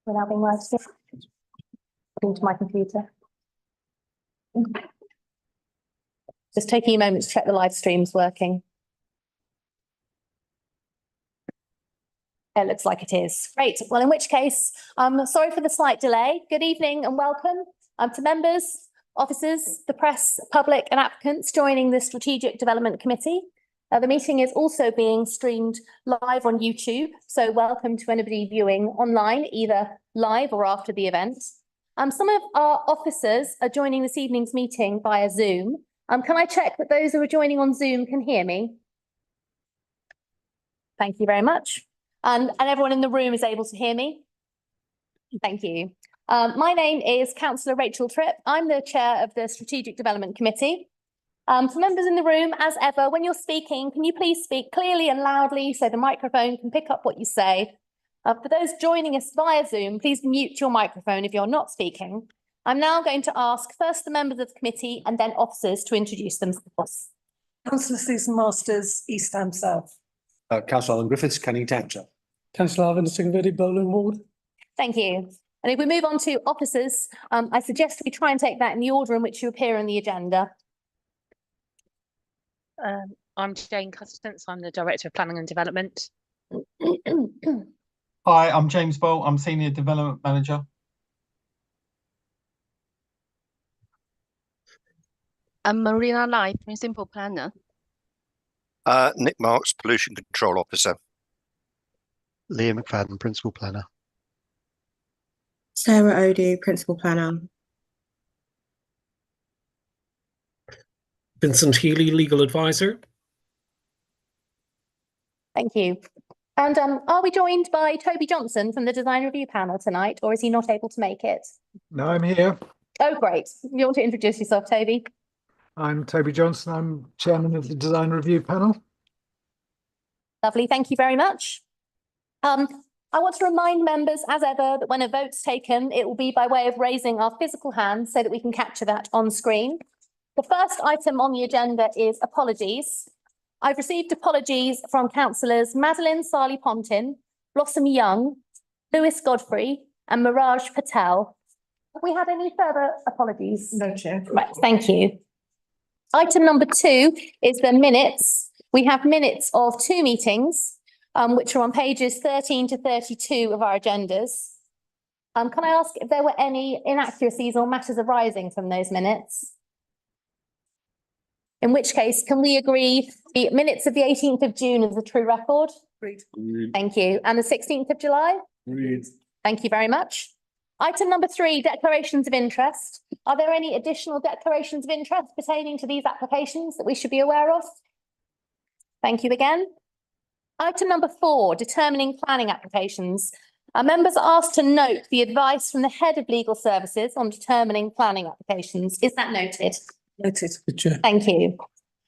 We're now being live streamed into my computer. Just taking a moment to check the live stream's working. It looks like it is. Great. Well, in which case, sorry for the slight delay. Good evening and welcome to members, officers, the press, public and applicants joining the Strategic Development Committee. The meeting is also being streamed live on YouTube, so welcome to anybody viewing online, either live or after the event. Some of our officers are joining this evening's meeting via Zoom. Can I check that those who are joining on Zoom can hear me? Thank you very much. And everyone in the room is able to hear me? Thank you. My name is Councillor Rachel Tripp. I'm the chair of the Strategic Development Committee. For members in the room, as ever, when you're speaking, can you please speak clearly and loudly so the microphone can pick up what you say? For those joining us via Zoom, please mute your microphone if you're not speaking. I'm now going to ask first the members of the committee and then officers to introduce themselves. Councillor Susan Masters, East Ham South. Councillor Alan Griffiths, Canning Township. Councillor Arvin Singvedi, Bowling Ward. Thank you. And if we move on to officers, I suggest we try and take that in the order in which you appear on the agenda. I'm Jane Custance. I'm the Director of Planning and Development. Hi, I'm James Bolt. I'm Senior Development Manager. I'm Marina Lai, Principal Planner. Nick Marks, Pollution Control Officer. Liam McFadden, Principal Planner. Sarah Odie, Principal Planner. Vincent Healy, Legal Advisor. Thank you. And are we joined by Toby Johnson from the Design Review panel tonight, or is he not able to make it? No, I'm here. Oh, great. You want to introduce yourself, Toby? I'm Toby Johnson. I'm Chairman of the Design Review panel. Lovely. Thank you very much. I want to remind members, as ever, that when a vote's taken, it will be by way of raising our physical hand so that we can capture that on screen. The first item on the agenda is apologies. I've received apologies from councillors Madeline Sarli-Pontin, Blossom Young, Lewis Godfrey and Miraj Patel. Have we had any further apologies? No, Chair. Right, thank you. Item number 2 is the minutes. We have minutes of 2 meetings, which are on pages 13 to 32 of our agendas. Can I ask if there were any inaccuracies or matters arising from those minutes? In which case, can we agree the minutes of the 18th of June as a true record? Agreed. Thank you. And the 16th of July? Agreed. Thank you very much. Item number 3, declarations of interest. Are there any additional declarations of interest pertaining to these applications that we should be aware of? Thank you again. Item number 4, determining planning applications. Our members are asked to note the advice from the Head of Legal Services on determining planning applications. Is that noted? Noted. Thank you.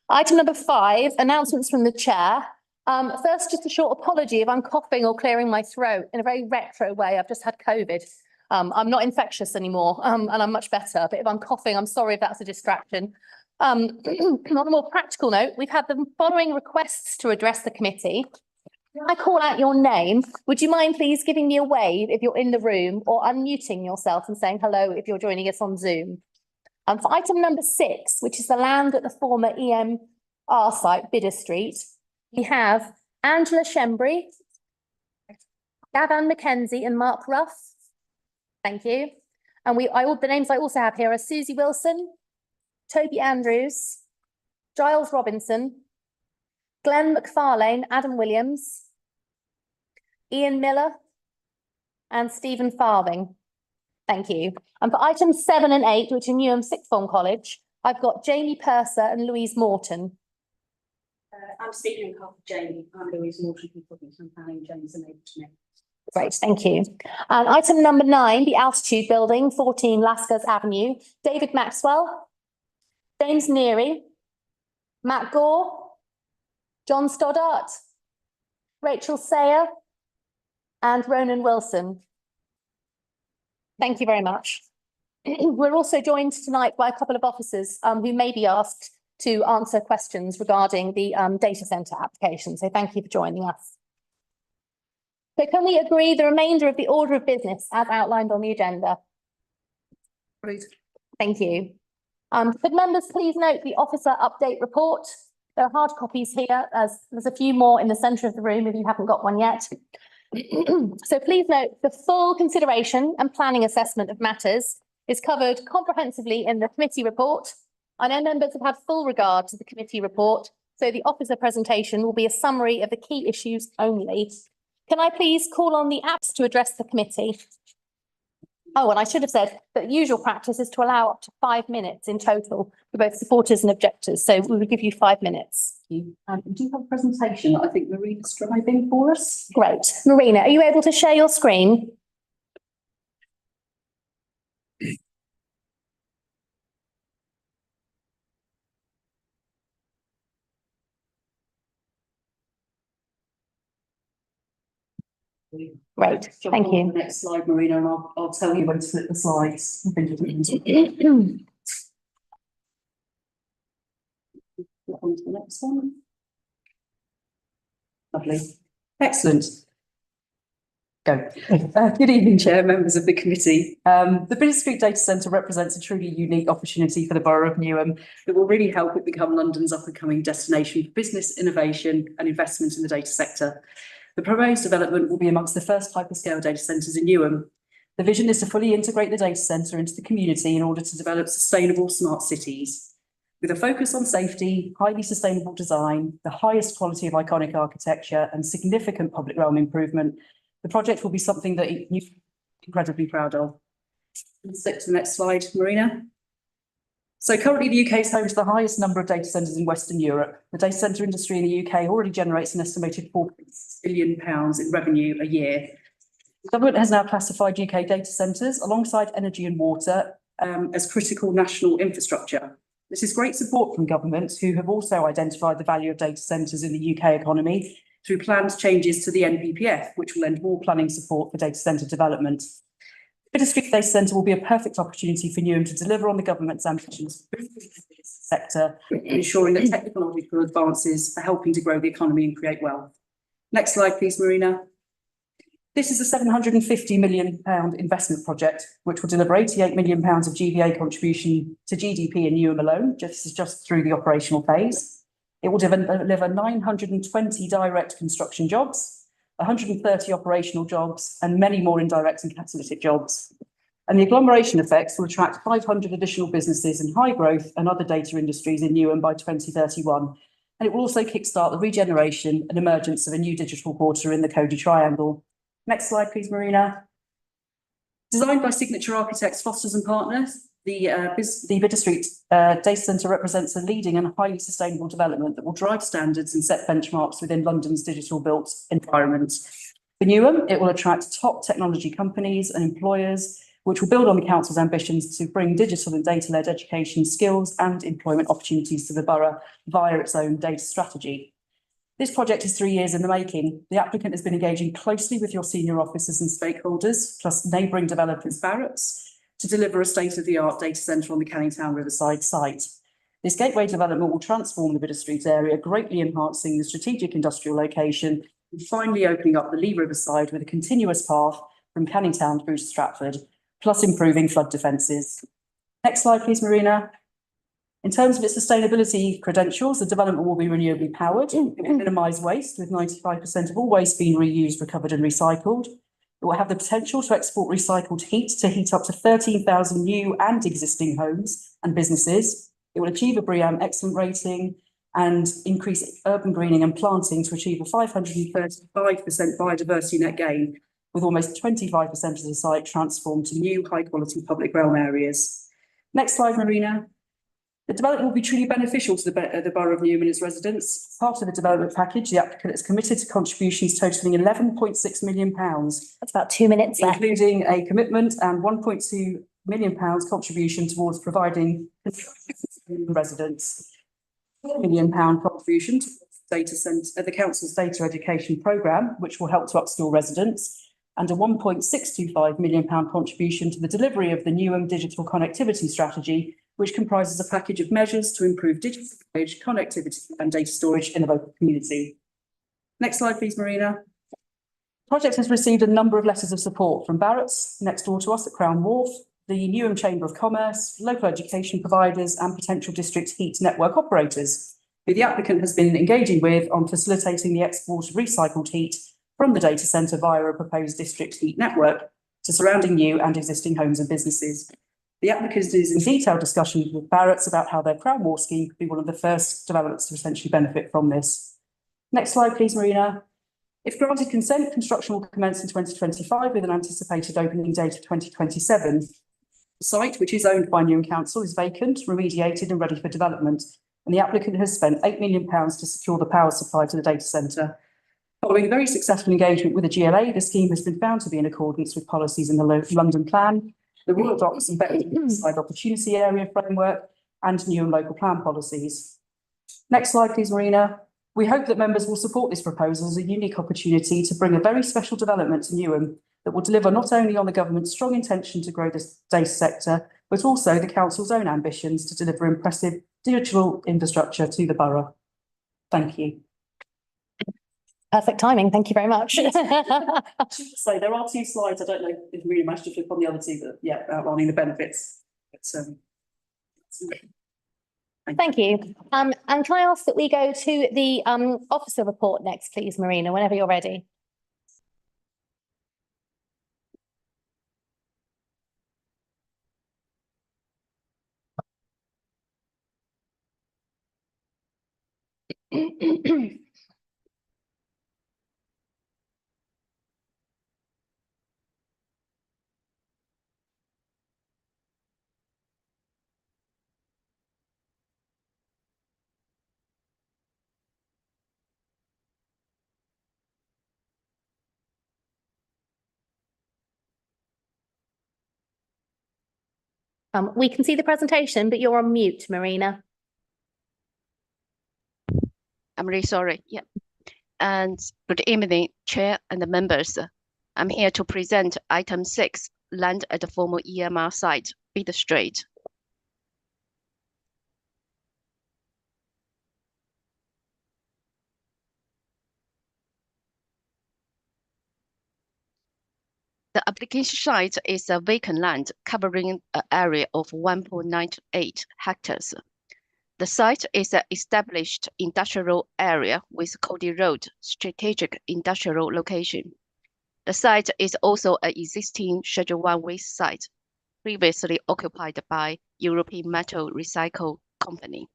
Item number 5, announcements from the chair. First, just a short apology if I'm coughing or clearing my throat in a very retro way. I've just had COVID. I'm not infectious anymore and I'm much better. But if I'm coughing, I'm sorry if that's a distraction. On a more practical note, we've had the following requests to address the committee. When I call out your name, would you mind please giving me a wave if you're in the room or unmuting yourself and saying hello if you're joining us on Zoom? For item number 6, which is the land at the former EMR site, Bidder Street, we have Angela Shembry, Gavin McKenzie and Mark Ruff. Thank you. And the names I also have here are Susie Wilson, Toby Andrews, Giles Robinson, Glenn McFarlane, Adam Williams, Ian Miller, and Stephen Farthing. Thank you. And for items 7 and 8, which are Newham Sixth Form College, I've got Jamie Purser and Louise Morton. I'm speaking on behalf of Jamie. I'm Louise Morton, I'm planning James and able to make. Great, thank you. And item number 9, the Altitude Building, 14 Lascars Avenue, David Maxwell, James Neary, Matt Gore, John Stoddart, Rachel Sayer, and Ronan Wilson. Thank you very much. We're also joined tonight by a couple of officers who may be asked to answer questions regarding the data centre application. So thank you for joining us. So can we agree the remainder of the order of business as outlined on the agenda? Agreed. Thank you. Could members please note the officer update report? There are hard copies here, as there's a few more in the centre of the room if you haven't got one yet. So please note the full consideration and planning assessment of matters is covered comprehensively in the committee report. I know members have had full regard to the committee report, so the officer presentation will be a summary of the key issues only. Can I please call on the apps to address the committee? Oh, and I should have said that usual practice is to allow up to 5 minutes in total for both supporters and objectors. So we will give you 5 minutes. We do have a presentation that I think Marina's driving for us. Great. Marina, are you able to share your screen? Great, Jump thank on you. the next slide, Marina, and I'll tell you when to flip the slides. On to the next one. Lovely. Excellent. Go. Good evening, Chair, members of the committee. The British Street Data Centre represents a truly unique opportunity for the Borough of Newham that will really help it become London's up-and-coming destination for business, innovation and investment in the data sector. The proposed development will be amongst the first hyperscale data centres in Newham. The vision is to fully integrate the data centre into the community in order to develop sustainable smart cities. With a focus on safety, highly sustainable design, the highest quality of iconic architecture and significant public realm improvement, the project will be something that you're incredibly proud of. Let's stick to the next slide, Marina. So currently the UK is home to the highest number of data centres in Western Europe. The data centre industry in the UK already generates an estimated £4 billion in revenue a year. The government has now classified UK data centres alongside energy and water as critical national infrastructure. This is great support from government, who have also identified the value of data centres in the UK economy through planned changes to the NPPF, which will lend more planning support for data centre development. The British Street Data Centre will be a perfect opportunity for Newham to deliver on the government's ambitions for the sector, ensuring that technological advances are helping to grow the economy and create wealth. Next slide, please, Marina. This is a £750 million investment project, which will deliver £88 million of GVA contribution to GDP in Newham alone. This is just through the operational phase. It will deliver 920 direct construction jobs, 130 operational jobs, and many more indirect and catalytic jobs. And the agglomeration effects will attract 500 additional businesses in high growth and other data industries in Newham by 2031. And it will also kickstart the regeneration and emergence of a new digital quarter in the Cody Triangle. Next slide, please, Marina. Designed by Signature Architects, Fosters and Partners, the Bidder Street Data Centre represents a leading and highly sustainable development that will drive standards and set benchmarks within London's digital built environment. For Newham, it will attract top technology companies and employers, which will build on the council's ambitions to bring digital and data-led education skills and employment opportunities to the borough via its own data strategy. This project is 3 years in the making. The applicant has been engaging closely with your senior officers and stakeholders, plus neighbouring developers Barrett's, to deliver a state-of-the-art data centre on the Canning Town Riverside site. This gateway development will transform the Bidder Street area, greatly enhancing the strategic industrial location and finally opening up the Lee Riverside with a continuous path from Canning Town through to Stratford, plus improving flood defences. Next slide, please, Marina. In terms of its sustainability credentials, the development will be renewably powered. It will minimise waste, with 95% of all waste being reused, recovered and recycled. It will have the potential to export recycled heat to heat up to 13,000 new and existing homes and businesses. It will achieve a BREEAM excellent rating and increase urban greening and planting to achieve a 535% biodiversity net gain, with almost 25% of the site transformed to new high-quality public realm areas. Next slide, Marina. The development will be truly beneficial to the Borough of Newham and its residents. Part of the development package, the applicant is committed to contributions totalling £11.6 million. That's about 2 minutes left. Including a commitment and £1.2 million contribution towards providing residents. £1 million contribution to the council's data education programme, which will help to upskill residents, and a £1.625 million contribution to the delivery of the Newham digital connectivity strategy, which comprises a package of measures to improve digital storage, connectivity and data storage in the local community. Next slide, please, Marina. project has received a number of letters of support from Barrett's, next door to us at Crown Wharf, the Newham Chamber of Commerce, local education providers and potential district heat network operators, who the applicant has been engaging with on facilitating the export of recycled heat from the data centre via a proposed district heat network to surrounding new and existing homes and businesses. The applicant is in detailed discussion with Barrett's about how their Crown Wharf scheme could be one of the first developments to essentially benefit from this. Next slide, please, Marina. If granted consent, construction will commence in 2025 with an anticipated opening date of 2027. The site, which is owned by Newham Council, is vacant, remediated and ready for development, and the applicant has spent £8 million to secure the power supply to the data centre. Following a very successful engagement with the GLA, the scheme has been found to be in accordance with policies in the London Plan, the Royal Docks and Beaconside Opportunity Area Framework, and Newham local plan policies. Next slide, please, Marina. We hope that members will support this proposal as a unique opportunity to bring a very special development to Newham that will deliver not only on the government's strong intention to grow the data sector, but also the council's own ambitions to deliver impressive digital infrastructure to the borough. Thank you. Perfect timing. Thank you very much. So there are two slides. I don't know if Marina managed to flip on the other two, but yeah, outlining the benefits. Thank you. And can I ask that we go to the officer report next, please, Marina, whenever you're ready. We can see the presentation, but you're on mute, Marina. I'm really sorry. Yeah. And good evening, Chair and the members. I'm here to present item 6, land at the former EMR site, Bid Street. The application site is a vacant land covering an area of 1.98 hectares. The site is an established industrial area with Cody Road strategic industrial location. The site is also an existing Schedule 1 waste site, previously occupied by European Metal Recycle Company.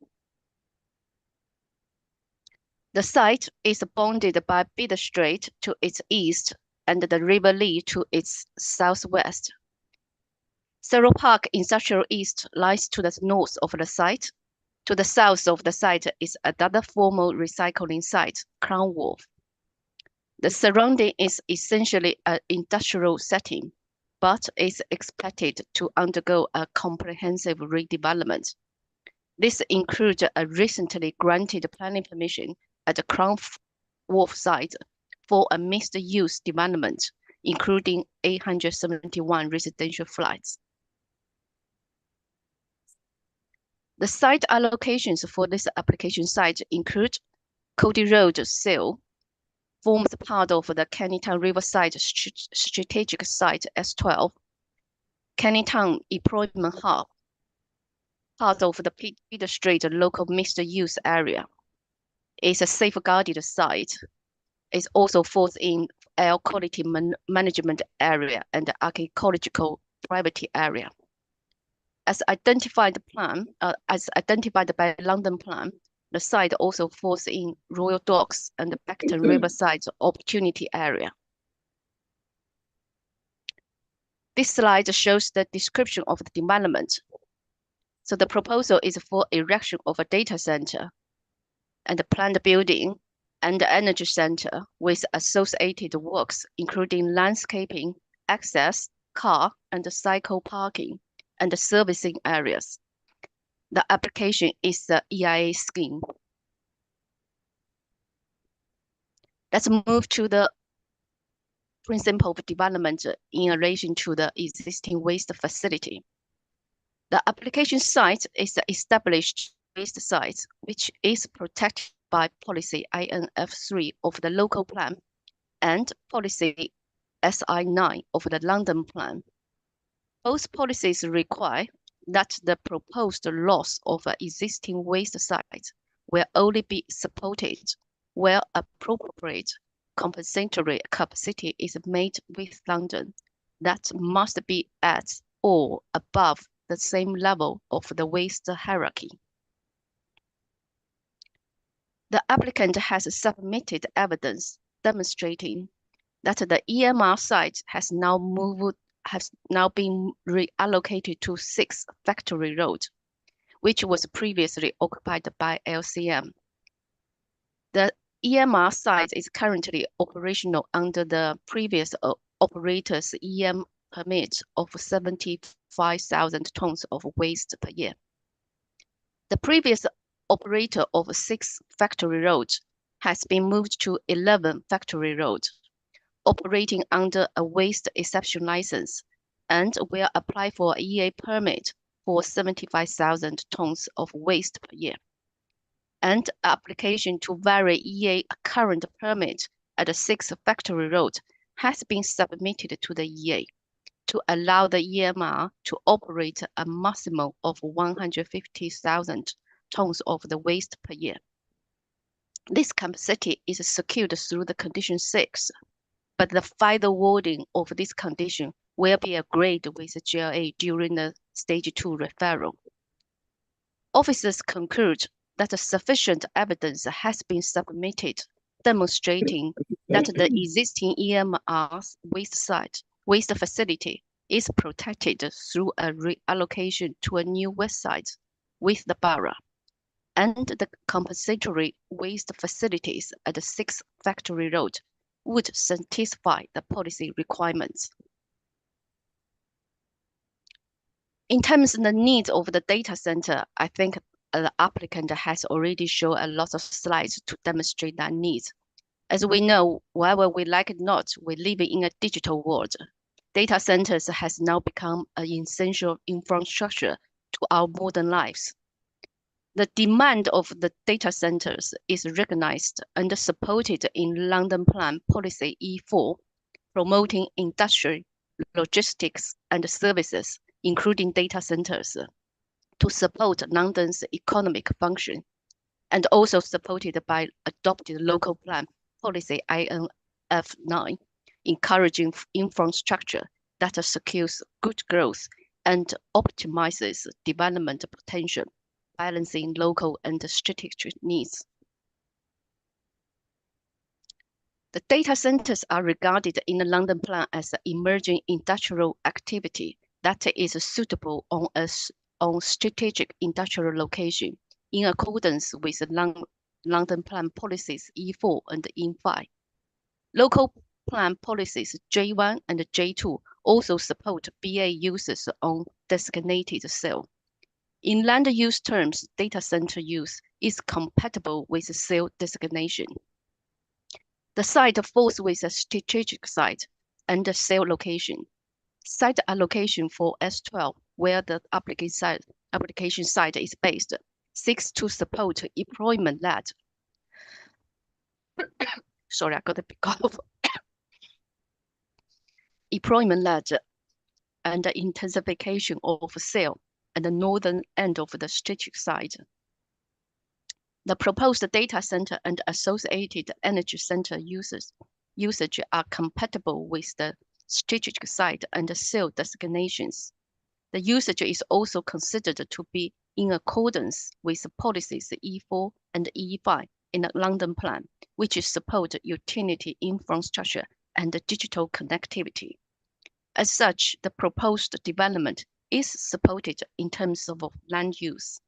The site is bounded by Bid Street to its east and the River Lee to its southwest. Cyril Park Industrial East lies to the north of the site. To the south of the site is another formal recycling site, Crown Wharf. The surrounding is essentially an industrial setting, but is expected to undergo a comprehensive redevelopment. This includes a recently granted planning permission at the Crown Wharf site for a mixed-use development, including 871 residential flats. The site allocations for this application site include Cody Road Sale, forms part of the Kennington Riverside Strategic Site S12, Kennington Employment Hub, part of the Bid Street local mixed-use area. It's a safeguarded site. It also falls in air quality management area and the archaeological privacy area. As identified by London Plan, the site also falls in Royal Docks and the Beacton Riverside Opportunity Area. This slide shows the description of the development. So the proposal is for erection of a data center and a planned building and the energy center with associated works, including landscaping, access, car and cycle parking, and the servicing areas. The application is the EIA scheme. Let's move to the principle of development in relation to the existing waste facility. The application site is the established waste site, which is protected by policy INF3 of the local plan and policy SI9 of the London Plan. Both policies require that the proposed loss of an existing waste site will only be supported where appropriate compensatory capacity is made with London that must be at or above the same level of the waste hierarchy. The applicant has submitted evidence demonstrating that the EMR site has now been reallocated to 6 Factory Road, which was previously occupied by LCM. The EMR site is currently operational under the previous operator's EM permit of 75,000 tons of waste per year. The previous operator of 6 Factory Road has been moved to 11 Factory Road, operating under a waste exception license, and will apply for an EA permit for 75,000 tons of waste per year. And application to vary EA current permit at the 6 Factory Road has been submitted to the EA to allow the EMR to operate a maximum of 150,000 tons of the waste per year. This capacity is secured through the condition 6, but the final wording of this condition will be agreed with the GLA during the Stage 2 referral. Officers conclude that sufficient evidence has been submitted demonstrating that the existing EMR's waste facility is protected through a reallocation to a new waste site with the borough, and the compensatory waste facilities at the 6 Factory Road would satisfy the policy requirements. In terms of the needs of the data center, I think the applicant has already shown a lot of slides to demonstrate that needs. As we know, whether we like it or not, we live in a digital world. Data centers has now become an essential infrastructure to our modern lives. The demand of the data centers is recognized and supported in London Plan Policy E4, promoting industrial, logistics, and services, including data centers, to support London's economic function, and also supported by adopted local plan policy INF9, encouraging infrastructure that secures good growth and optimizes development potential, balancing local and strategic needs. The data centers are regarded in the London Plan as an emerging industrial activity that is suitable on strategic industrial location in accordance with the London Plan policies E4 and E5. Local plan policies J1 and J2 also support BA uses on designated cell. In land use terms, data center use is compatible with cell designation. The site falls with a strategic site and a cell location. Site allocation for S12, where the application site is based, seeks to support employment-led. Sorry, I got a big cough. Employment-led and the intensification of sale at the northern end of the strategic site. The proposed data center and associated energy center usage are compatible with the strategic site and the cell designations. The usage is also considered to be in accordance with the policies E4 and E5 in the London Plan, which support utility infrastructure and digital connectivity. As such, the proposed development is supported in terms of land use.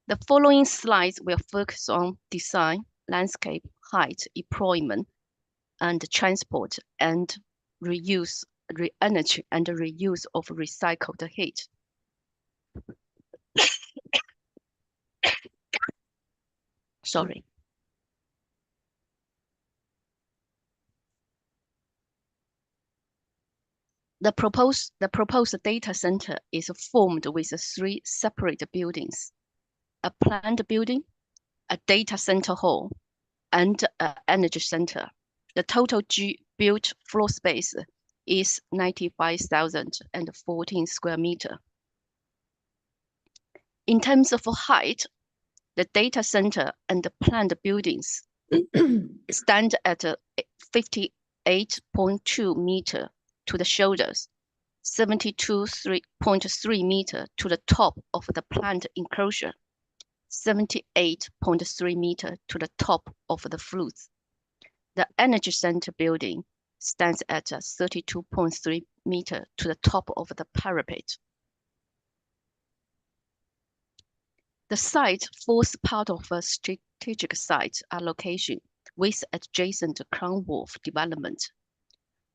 The following slides will focus on design, landscape, height, employment, and transport, and reuse, energy, and reuse of recycled heat. Sorry. The proposed data center is formed with 3 separate buildings: a planned building, a data center hall, and an energy center. The total built floor space is 95,014 square meter. In terms of height, the data center and the planned buildings stand at 58.2 meter to the shoulders, 72.3 meter to the top of the planned enclosure, 78.3 meter to the top of the floods. The energy center building stands at 32.3 meter to the top of the parapet. The site forms part of a strategic site allocation with adjacent Crown Wharf development.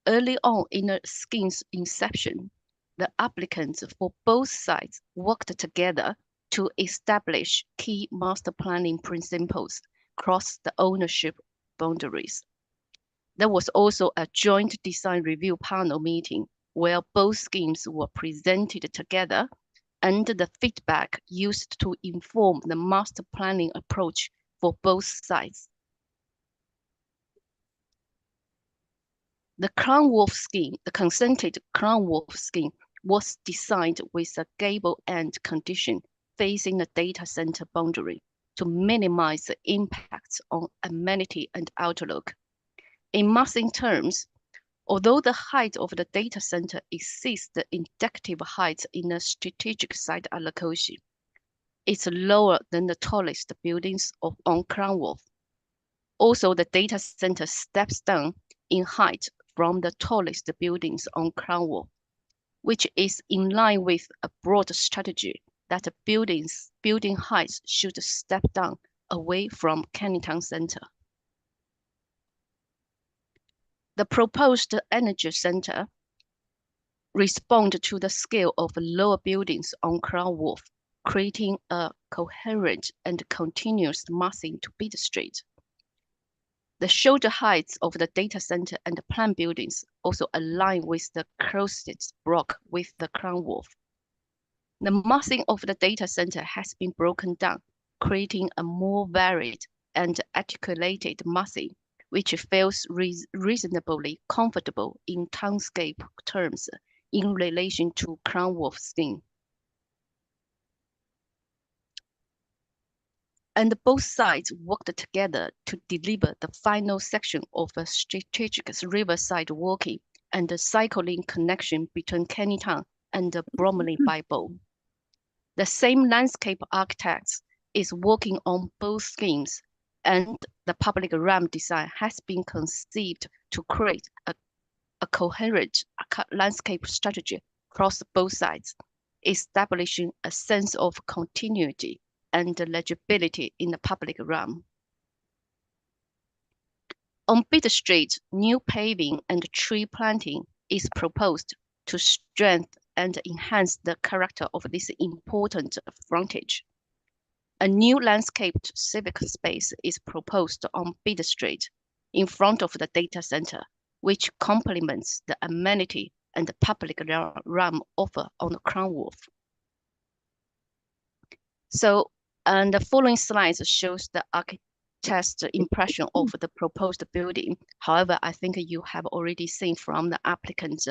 Early on in the scheme's inception, the applicants for both sites worked together to establish key master planning principles across the ownership boundaries. There was also a joint design review panel meeting where both schemes were presented together and the feedback used to inform the master planning approach for both sides. The Crown Wharf scheme, the consented Crown Wharf scheme, was designed with a gable end condition facing the data center boundary to minimize the impacts on amenity and outlook. In massing terms, although the height of the data center exceeds the indicative height in a strategic site allocation, it's lower than the tallest buildings on Crown Wharf. Also, the data center steps down in height from the tallest buildings on Crown Wharf, which is in line with a broad strategy that building heights should step down away from Kennington Center. The proposed energy center responds to the scale of lower buildings on Crown Wharf, creating a coherent and continuous massing to Bid Street. The shoulder heights of the data center and the planned buildings also align with the closest block with the Crown Wharf. The massing of the data center has been broken down, creating a more varied and articulated massing, which feels reasonably comfortable in townscape terms in relation to Crown Wharf scheme. And both sides worked together to deliver the final section of a strategic riverside walking and the cycling connection between Kennington and Bromley by Bow. The same landscape architect is working on both schemes, and the public realm design has been conceived to create a coherent landscape strategy across both sides, establishing a sense of continuity and legibility in the public realm. On Bid Street, new paving and tree planting is proposed to strengthen and enhance the character of this important frontage. A new landscaped civic space is proposed on Bid Street in front of the data center, which complements the amenity and the public realm offer on the Crown Wharf. So, and the following slides shows the architect's impression of the proposed building. However, I think you have already seen from the applicant's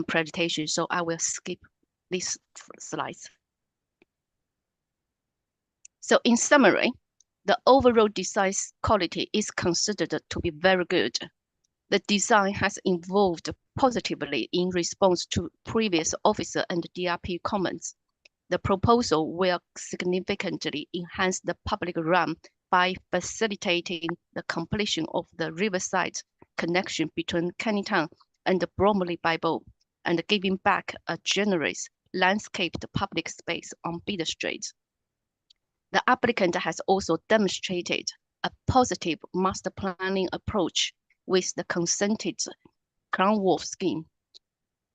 presentation, so I will skip these slides. So in summary, the overall design quality is considered to be very good. The design has evolved positively in response to previous officer and DRP comments. The proposal will significantly enhance the public realm by facilitating the completion of the riverside connection between Kennington and Bromley by Bow, and giving back a generous landscaped public space on Bid Street. The applicant has also demonstrated a positive master planning approach with the consented Crown Wharf scheme.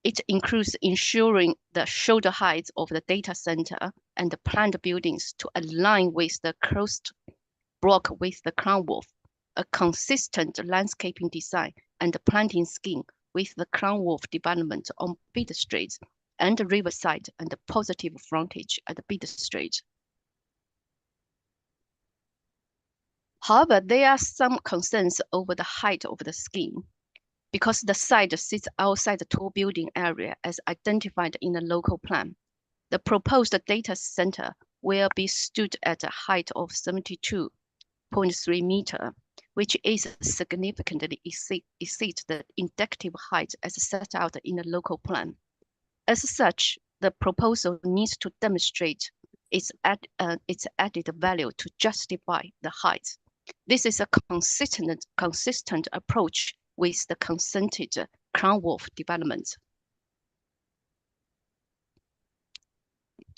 It includes ensuring the shoulder heights of the data center and the planned buildings to align with the closed block with the Crown Wharf, a consistent landscaping design and planting scheme with the Crown Wharf development on Bid Street and the riverside and the positive frontage at Bid Street. However, there are some concerns over the height of the scheme because the site sits outside the tall building area as identified in the local plan. The proposed data center will be stood at a height of 72.3 meters, which is significantly exceed the indicative height as set out in the local plan. As such, the proposal needs to demonstrate its added value to justify the height. This is a consistent approach with the consented Crown Wharf development.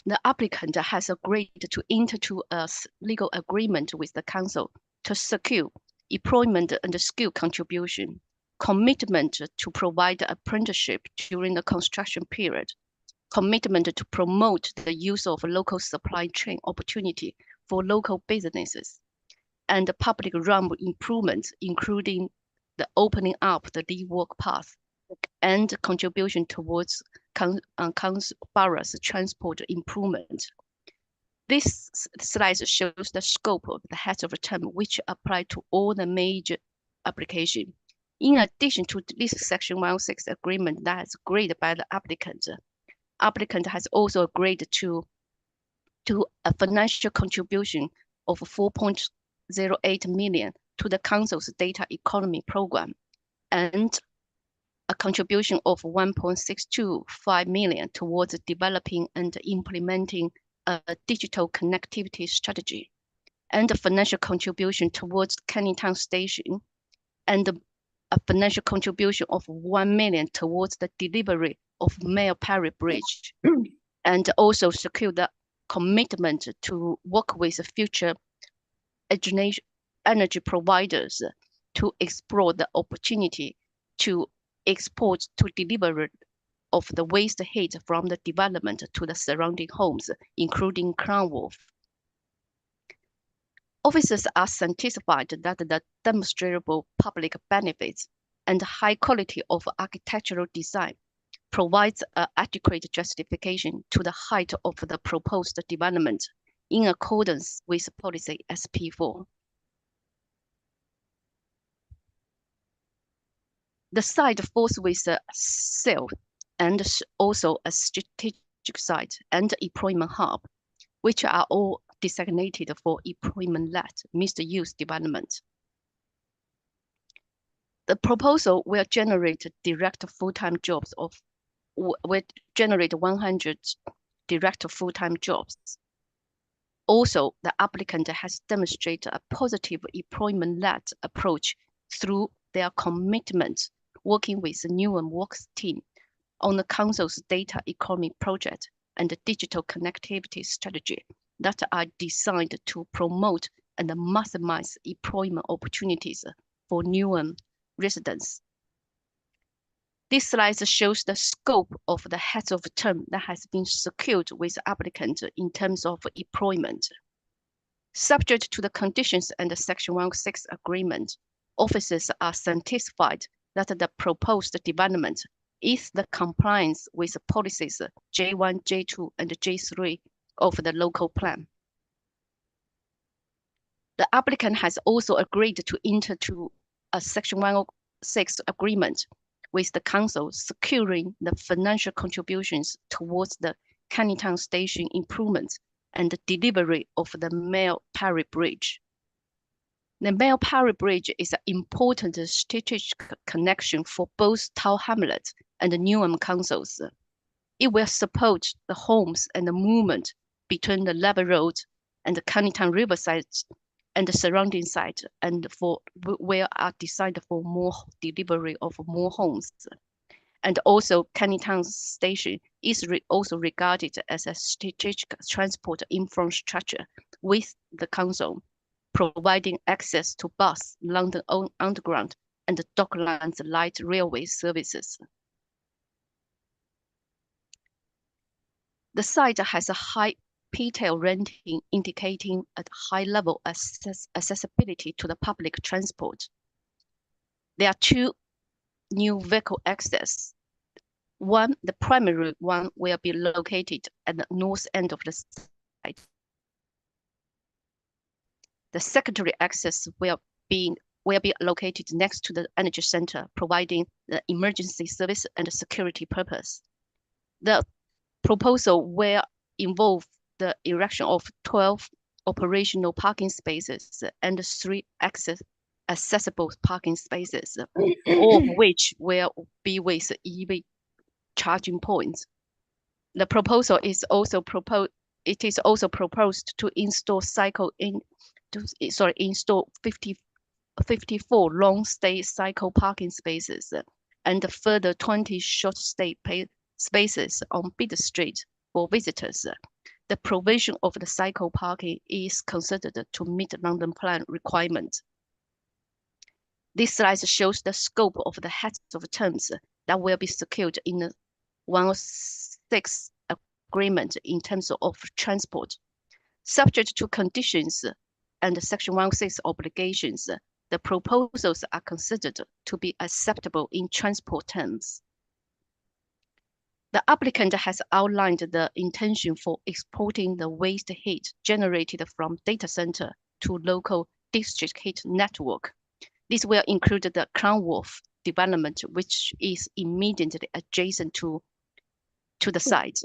The applicant has agreed to enter into a legal agreement with the council to secure employment and skill contribution, commitment to provide apprenticeship during the construction period, commitment to promote the use of local supply chain opportunity for local businesses, and the public realm improvements, including the opening up the lead walk path and contribution towards council borough's transport improvement. This slide shows the scope of the heads of term which apply to all the major application. In addition to this Section 106 agreement that is agreed by the applicant has also agreed to a financial contribution of 4.08 million to the council's data economy program and a contribution of 1.625 million towards developing and implementing a digital connectivity strategy, and a financial contribution towards Kennington Station, and a financial contribution of 1 million towards the delivery of Mayor Parry Bridge, and also secure the commitment to work with future energy providers to explore the opportunity to export to delivery of the waste heat from the development to the surrounding homes, including Crown Wharf. Officers are satisfied that the demonstrable public benefits and high quality of architectural design provides an adequate justification to the height of the proposed development in accordance with policy SP4. The site falls with a cell and also a strategic site and employment hub, which are all designated for employment-led mixed-use development. The proposal will generate direct full-time jobs will generate 100 direct full-time jobs. Also, the applicant has demonstrated a positive employment-led approach through their commitment working with the Newham Works team on the council's data economy project and the digital connectivity strategy that are designed to promote and maximize employment opportunities for Newham residents. This slide shows the scope of the heads of term that has been secured with the applicant in terms of employment. Subject to the conditions and the Section 106 agreement, officers are satisfied that the proposed development is the compliance with policies J1, J2, and J3 of the local plan. The applicant has also agreed to enter into a Section 106 agreement with the council securing the financial contributions towards the Kennington Station improvements and the delivery of the Mayor Parry Bridge. The Mayor Parry Bridge is an important strategic connection for both Tower Hamlets and the Newham councils. It will support the homes and the movement between the Level Road and the Kennington Riverside and the surrounding site, and for where are designed for more delivery of more homes. And also Kennington Station is also regarded as a strategic transport infrastructure with the council, providing access to bus, London Underground, and the Docklands Light Railway services. The site has a high P-tail rating indicating a high level accessibility to the public transport. There are two new vehicle access. One, the primary one will be located at the north end of the site. The secondary access will be located next to the energy center, providing the emergency service and security purpose. The proposal will involve the erection of 12 operational parking spaces and 3 accessible parking spaces, all of which will be with EV charging points. The proposal is also proposed. It is also proposed to install install 54 long stay cycle parking spaces and a further 20 short stay spaces on Bid Street for visitors. The provision of the cycle parking is considered to meet London Plan requirements. This slide shows the scope of the heads of terms that will be secured in the 106 agreement in terms of transport. Subject to conditions and Section 106 obligations, the proposals are considered to be acceptable in transport terms. The applicant has outlined the intention for exporting the waste heat generated from data center to local district heat network. This will include the Crown Wharf development, which is immediately adjacent to the site.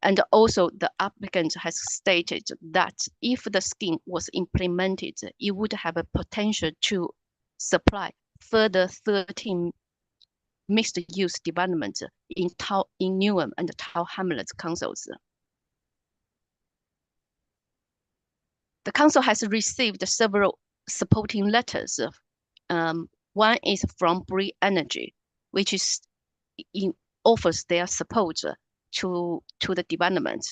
And also the applicant has stated that if the scheme was implemented, it would have a potential to supply further 13 mixed-use developments in Newham and Tower Hamlets councils. The council has received several supporting letters. One is from Bree Energy, which offers their support to the development.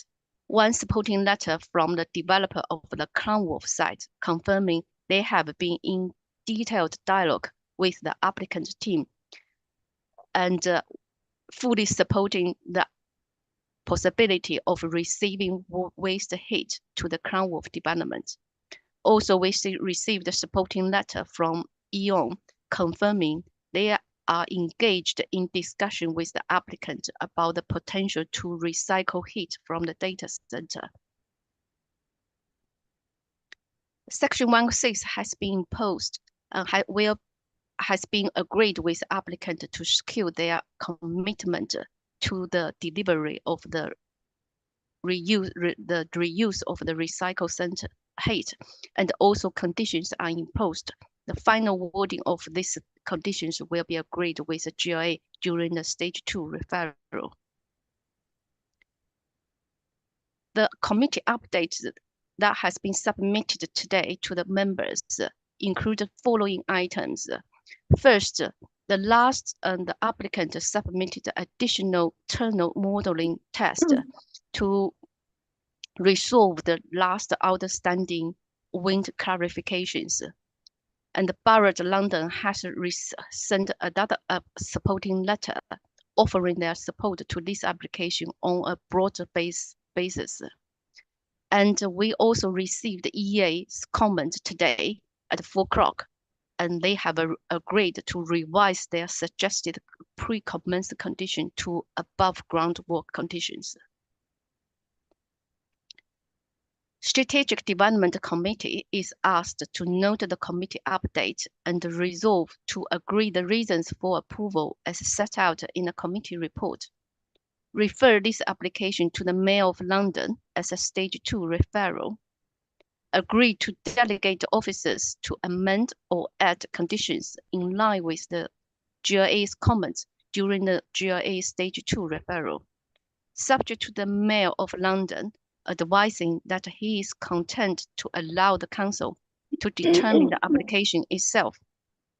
One supporting letter from the developer of the Crown Wharf site, confirming they have been in detailed dialogue with the applicant team and fully supporting the possibility of receiving waste heat to the Crown Wharf development. Also, we received a supporting letter from E.ON confirming they are engaged in discussion with the applicant about the potential to recycle heat from the data center. Section 106 has been imposed and has been agreed with the applicant to secure their commitment to the delivery of the reuse of the recycle center heat, and also conditions are imposed. The final wording of these conditions will be agreed with the GLA during the stage 2 referral. The committee update that has been submitted today to the members include the following items. First, the last and the applicant submitted additional tunnel modeling test to resolve the last outstanding wind clarifications. And the Borough of London has sent another supporting letter offering their support to this application on a broader basis. And we also received EA's comment today at 4 o'clock, and they have agreed to revise their suggested pre-commence condition to above ground work conditions. Strategic Development Committee is asked to note the committee update and resolve to agree the reasons for approval as set out in the committee report. Refer this application to the Mayor of London as a stage 2 referral. Agree to delegate officers to amend or add conditions in line with the GLA's comments during the GLA stage 2 referral. Subject to the Mayor of London advising that he is content to allow the council to determine the application itself,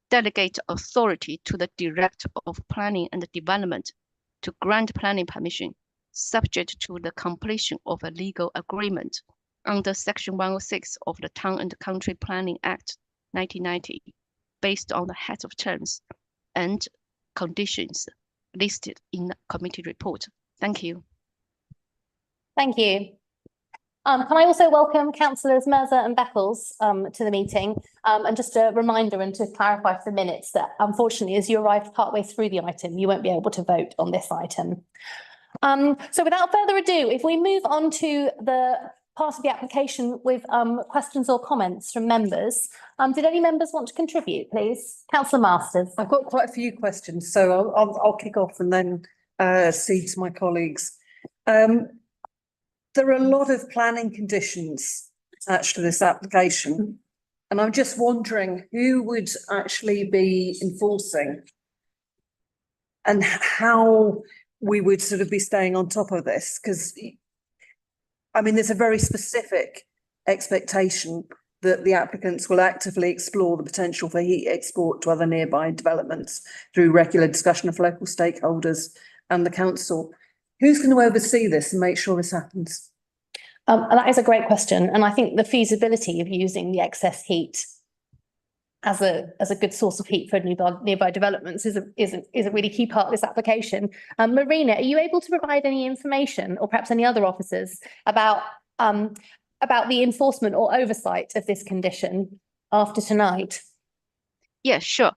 delegate authority to the Director of Planning and Development to grant planning permission, subject to the completion of a legal agreement under Section 106 of the Town and Country Planning Act 1990, based on the heads of terms and conditions listed in the committee report. Thank you. Thank you. Can I also welcome Councillors Mirza and Beckles to the meeting? And just a reminder and to clarify for the minutes that unfortunately, as you arrived partway through the item, you won't be able to vote on this item. So without further ado, if we move on to the part of the application with questions or comments from members. Did any members want to contribute, please? Councillor Masters. I've got quite a few questions, so I'll kick off and then cede to my colleagues. There are a lot of planning conditions attached to this application, and I'm just wondering who would actually be enforcing and how we would sort of be staying on top of this, because I mean, there's a very specific expectation that the applicants will actively explore the potential for heat export to other nearby developments through regular discussion of local stakeholders and the council. Who's going to oversee this and make sure this happens? And that is a great question, and I think the feasibility of using the excess heat as a good source of heat for nearby developments is a really key part of this application. Marina, are you able to provide any information, or perhaps any other officers, about the enforcement or oversight of this condition after tonight? Yeah, sure.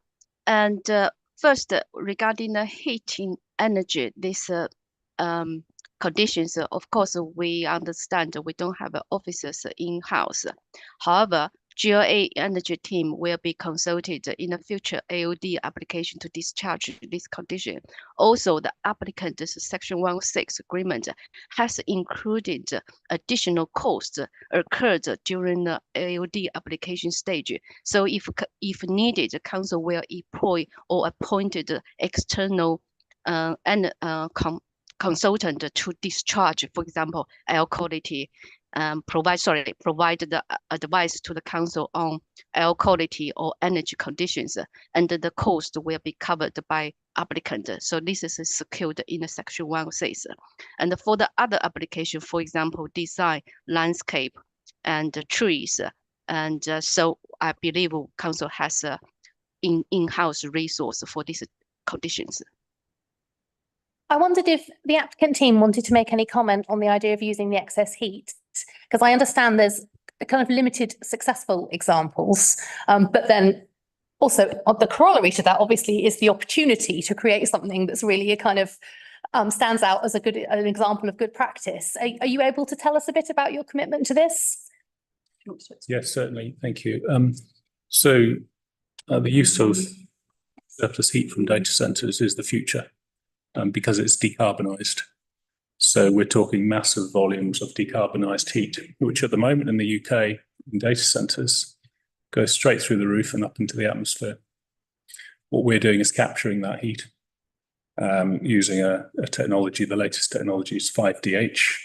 And first, regarding the heating energy, this conditions, of course, we understand we don't have officers in-house. However, GLA energy team will be consulted in a future AOD application to discharge this condition. Also, the applicant's Section 106 agreement has included additional costs occurred during the AOD application stage. So if needed, the council will employ or appointed external consultant to discharge, for example, air quality, provide the advice to the council on air quality or energy conditions, and the cost will be covered by applicant. So this is secured in the Section 106. And for the other application, for example, design, landscape, and trees, and so I believe council has in-house resource for these conditions. I wondered if the applicant team wanted to make any comment on the idea of using the excess heat, because I understand there's a kind of limited successful examples, but then also the corollary to that obviously is the opportunity to create something that's really a kind of stands out as an example of good practice. Are you able to tell us a bit about your commitment to this? Yes, certainly. Thank you. So the use of surplus heat from data centres is the future, because it's decarbonised. So we're talking massive volumes of decarbonised heat, which at the moment in the UK in data centres go straight through the roof and up into the atmosphere. What we're doing is capturing that heat using a technology. The latest technology is 5DH,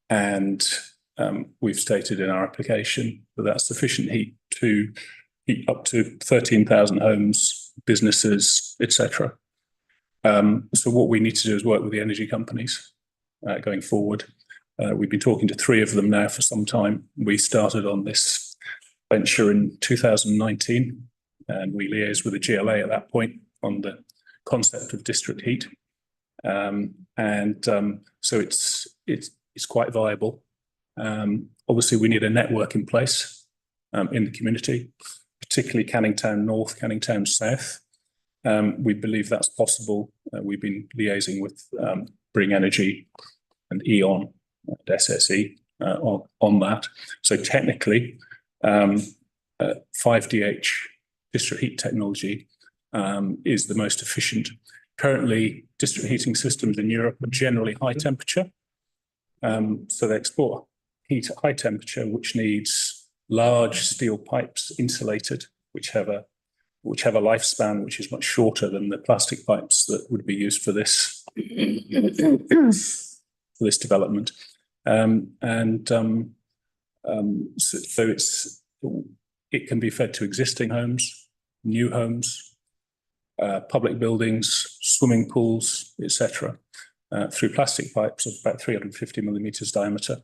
and we've stated in our application that that's sufficient heat to heat up to 13,000 homes, businesses, etc. So what we need to do is work with the energy companies going forward. We've been talking to 3 of them now for some time. We started on this venture in 2019, and we liaised with the GLA at that point on the concept of district heat. So it's quite viable. Obviously, we need a network in place in the community, particularly Canning Town North, Canning Town South. We believe that's possible. We've been liaising with Bring Energy and E.ON and SSE on that. So technically, 5DH district heat technology is the most efficient. Currently, district heating systems in Europe are generally high temperature. So they export heat at high temperature, which needs large steel pipes insulated, which have a lifespan which is much shorter than the plastic pipes that would be used for this development. So it can be fed to existing homes, new homes, public buildings, swimming pools, etc., through plastic pipes of about 350 millimeters diameter.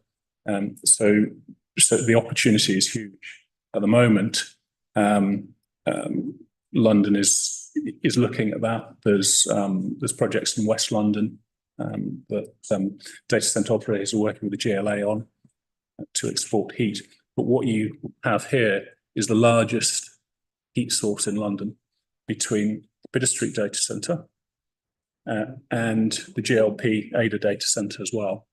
So the opportunity is huge. At the moment, London is looking at that. There's projects in West London that data centre operators are working with the GLA on to export heat. But what you have here is the largest heat source in London between the Bidder Street data centre and the GLP Ada data centre as well.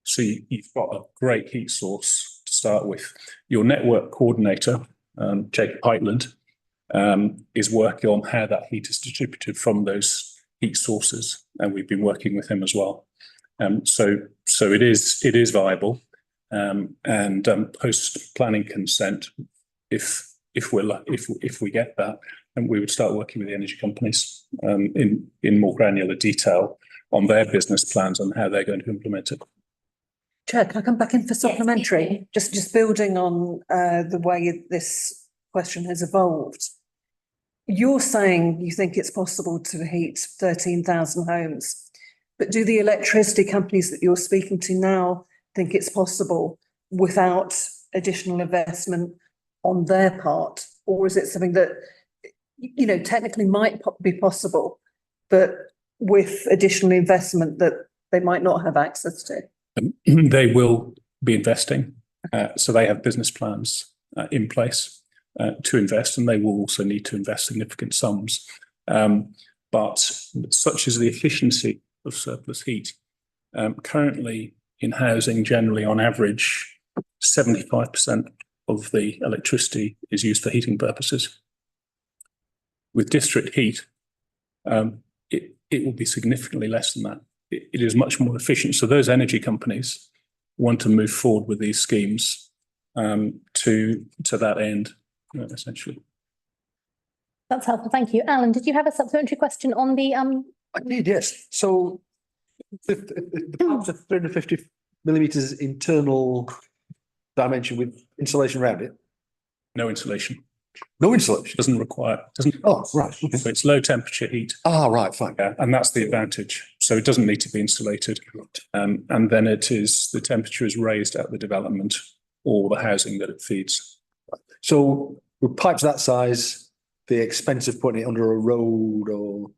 So you've got a great heat source to start with. Your network coordinator, Jacob Heitland, is working on how that heat is distributed from those heat sources, and we've been working with him as well. So it is viable, and post planning consent, if we get that, and we would start working with the energy companies in more granular detail on their business plans and how they're going to implement it. Chair, can I come back in for supplementary? Just building on the way this question has evolved. You're saying you think it's possible to heat 13,000 homes, but do the electricity companies that you're speaking to now think it's possible without additional investment on their part? Or is it something that, you know, technically might be possible, but with additional investment that they might not have access to? They will be investing. So they have business plans in place to invest, and they will also need to invest significant sums. But such is the efficiency of surplus heat. Currently in housing, generally on average, 75% of the electricity is used for heating purposes. With district heat, it will be significantly less than that. It is much more efficient. So those energy companies want to move forward with these schemes to that end, essentially. That's helpful. Thank you. Alan, did you have a supplementary question on the I did, yes. So the pipes are 350 millimeters internal dimension with insulation around it. No insulation. No insulation. Doesn't require. Oh, right. Okay. So it's low temperature heat. Ah, right. Fine. Yeah, and that's the advantage. So it doesn't need to be insulated. And then the temperature is raised at the development or the housing that it feeds. So with pipes that size, the expense of putting it under a road or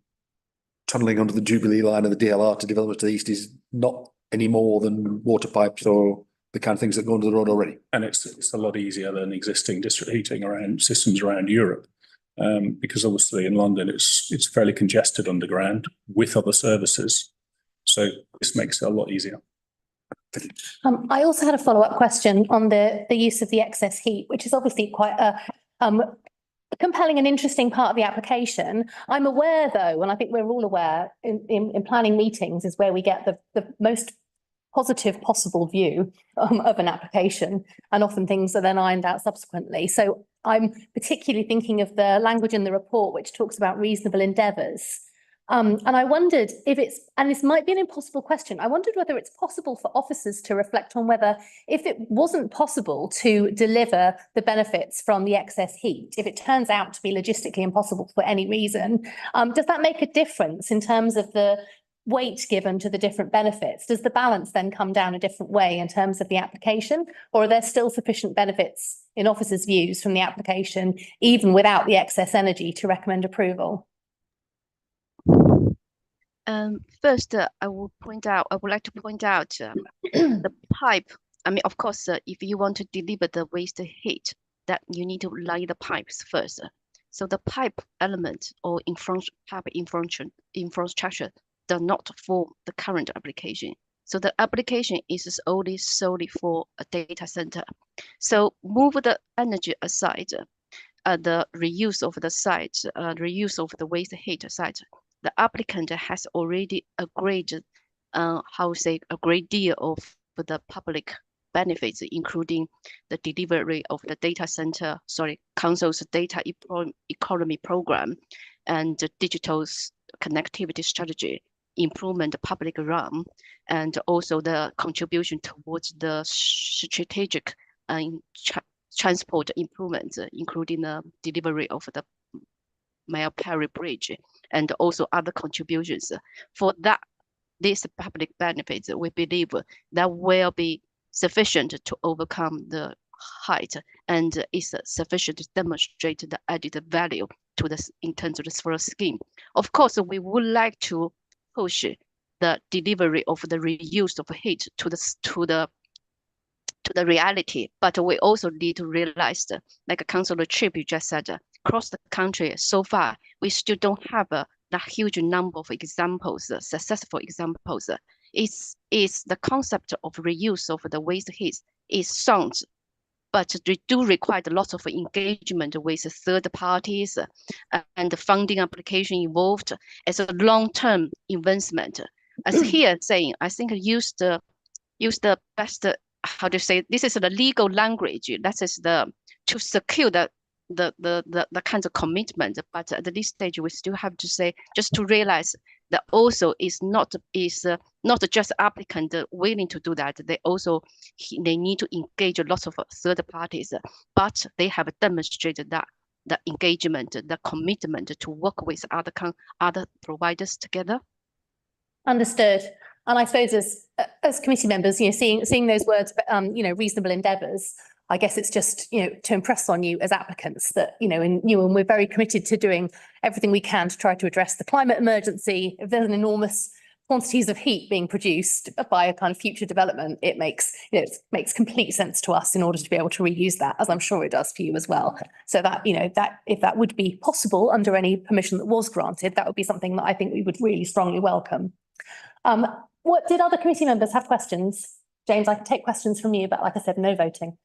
tunneling under the Jubilee line of the DLR to develop to the east is not any more than water pipes or the kind of things that go under the road already. And it's a lot easier than existing district heating around systems around Europe, because obviously in London it's fairly congested underground with other services. So this makes it a lot easier. I also had a follow-up question on the use of the excess heat, which is obviously quite a compelling and interesting part of the application. I'm aware though, and I think we're all aware in planning meetings is where we get the most positive possible view of an application, and often things are then ironed out subsequently. So I'm particularly thinking of the language in the report which talks about reasonable endeavours. And I wondered if it's, and this might be an impossible question, I wondered whether it's possible for officers to reflect on whether, if it wasn't possible to deliver the benefits from the excess heat, if it turns out to be logistically impossible for any reason, does that make a difference in terms of the weight given to the different benefits? Does the balance then come down a different way in terms of the application, or are there still sufficient benefits in officers' views from the application, even without the excess energy, to recommend approval? First, I would like to point out the pipe. I mean, of course, if you want to deliver the waste heat, that you need to lay the pipes first. So the pipe element or pipe infrastructure does not form the current application. So the application is only solely for a data center. So move the energy aside, the reuse of the site, reuse of the waste heat site. The applicant has already agreed, a great deal of the public benefits, including the delivery of the council's data economy program and the digital connectivity strategy, improvement of public realm, and also the contribution towards the strategic transport improvements, including the delivery of the Mayor Perry Bridge, and also other contributions. For that, these public benefits, we believe that will be sufficient to overcome the height and is sufficient to demonstrate the added value to this in terms of this first scheme. Of course, we would like to push the delivery of the reuse of heat to the reality, but we also need to realize that, like Councillor Tripp you just said, across the country so far, we still don't have a huge number of examples, successful examples is the concept of reuse of the waste heat is sound, but they do require a lot of engagement with third parties and the funding application involved as a long-term investment. As here saying, I think use the best, how to say, this is the legal language. That is to secure the kinds of commitment. But at this stage, we still have to say, just to realize that also is not just applicant willing to do that. They need to engage a lot of third parties, but they have demonstrated that the engagement, the commitment to work with other providers together. Understood. And I suppose as committee members, seeing those words, reasonable endeavours, I guess it's just, to impress on you as applicants that, and we're very committed to doing everything we can to try to address the climate emergency. If there's an enormous quantities of heat being produced by a kind of future development, it makes complete sense to us in order to be able to reuse that, as I'm sure it does for you as well. So that, that if that would be possible under any permission that was granted, that would be something that I think we would really strongly welcome. What did other committee members have questions? James, I can take questions from you, but like I said, no voting.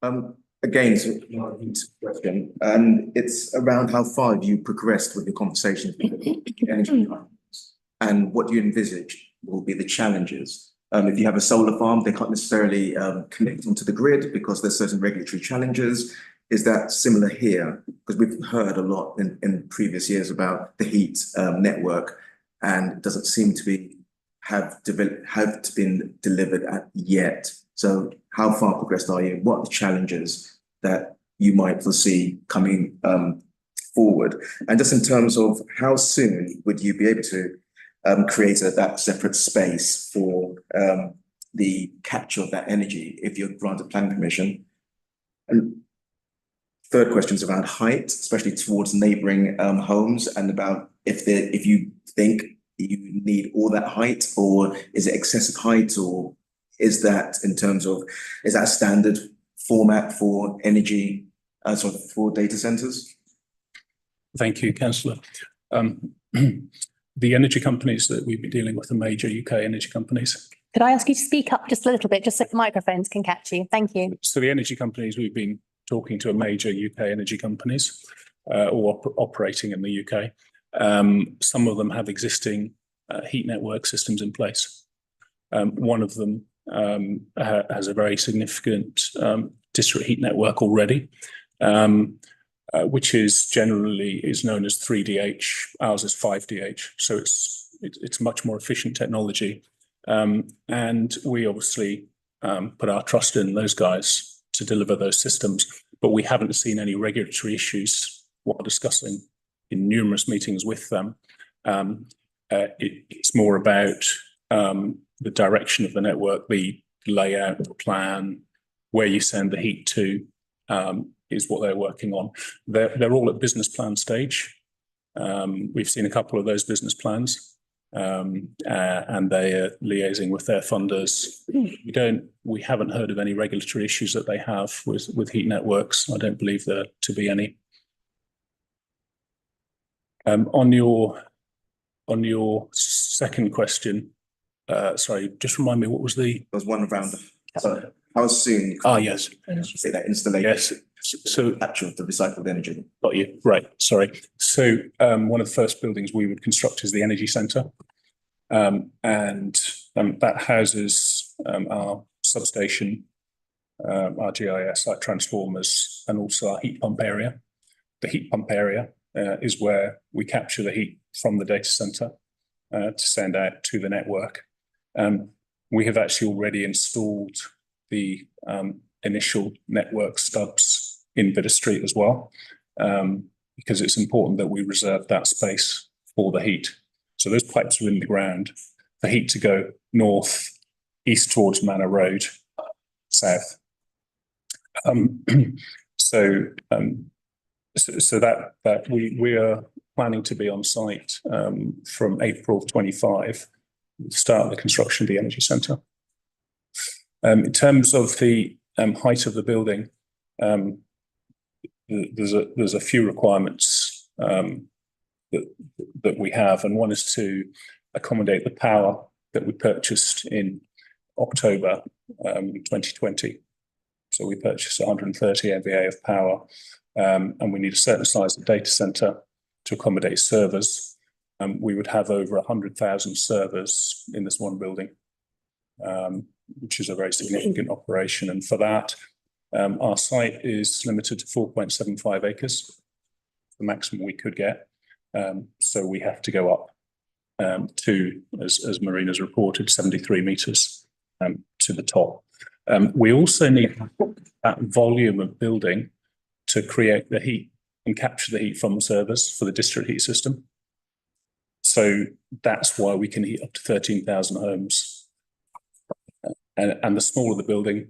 Again, it's a question, and it's around how far have you progressed with your conversations with the energy companies, and what do you envisage will be the challenges? If you have a solar farm, they can't necessarily connect onto the grid because there's certain regulatory challenges. Is that similar here? Because we've heard a lot in previous years about the heat network, and it doesn't seem to have been delivered yet. So how far progressed are you? What are the challenges that you might foresee coming forward? And just in terms of how soon would you be able to create that separate space for the capture of that energy if you're granted planning permission? And third question is around height, especially towards neighbouring homes, and about if you think you need all that height, or is it excessive height, or is that is that a standard format for energy, for data centres? Thank you, Councillor. The energy companies that we've been dealing with are major UK energy companies. Could I ask you to speak up just a little bit, just so the microphones can catch you? Thank you. So the energy companies we've been talking to are major UK energy companies, or operating in the UK. Some of them have existing heat network systems in place. One of them has a very significant district heat network already, which is generally known as 3DH. Ours is 5DH, so it's much more efficient technology, and we obviously put our trust in those guys to deliver those systems. But we haven't seen any regulatory issues while discussing in numerous meetings with them. It's more about the direction of the network, the layout, the plan, where you send the heat to, is what they're working on. They're all at business plan stage. We've seen a couple of those business plans, and they are liaising with their funders. We haven't heard of any regulatory issues that they have with heat networks. I don't believe there to be any. On your second question, sorry, just remind me, what was the? There was one around. So how soon? Yes. Say that installation. Yes. So capture of the recycled energy. Got you. Right. Sorry. So one of the first buildings we would construct is the energy centre, and that houses our substation, our GIS, our transformers, and also our heat pump area. The heat pump area is where we capture the heat from the data centre to send out to the network. We have actually already installed the initial network stubs in Bidder Street as well, because it's important that we reserve that space for the heat. So those pipes are in the ground, the heat to go north, east towards Manor Road, south. So that we are planning to be on site from April 25, start the construction of the energy centre. In terms of the height of the building, there's a few requirements that we have, and one is to accommodate the power that we purchased in October 2020. So we purchased 130 MVA of power, and we need a certain size of data center to accommodate servers. We would have over 100,000 servers in this one building, which is a very significant operation. And for that, our site is limited to 4.75 acres, the maximum we could get. So we have to go up to, as Marina's reported, 73 metres to the top. We also need that volume of building to create the heat and capture the heat from the servers for the district heat system. So that's why we can heat up to 13,000 homes. And the smaller the building,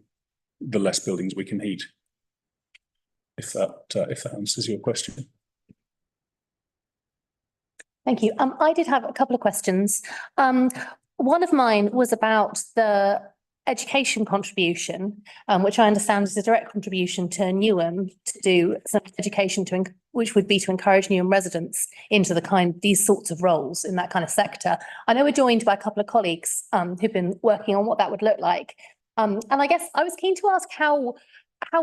the less buildings we can heat. If that answers your question. Thank you. I did have a couple of questions. One of mine was about the education contribution, which I understand is a direct contribution to Newham to do some education which would be to encourage Newham residents into these sorts of roles in that kind of sector. I know we're joined by a couple of colleagues who've been working on what that would look like. And I guess I was keen to ask how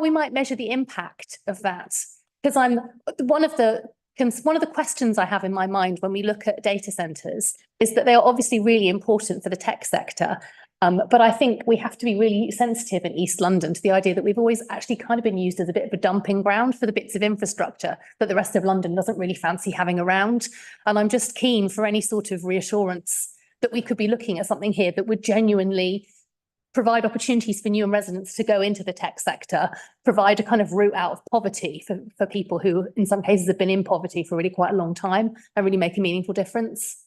we might measure the impact of that, because one of the questions I have in my mind when we look at data centres is that they are obviously really important for the tech sector. But I think we have to be really sensitive in East London to the idea that we've always actually kind of been used as a bit of a dumping ground for the bits of infrastructure that the rest of London doesn't really fancy having around. And I'm just keen for any sort of reassurance that we could be looking at something here that would genuinely provide opportunities for Newham residents to go into the tech sector, provide a kind of route out of poverty for people who in some cases have been in poverty for really quite a long time and really make a meaningful difference.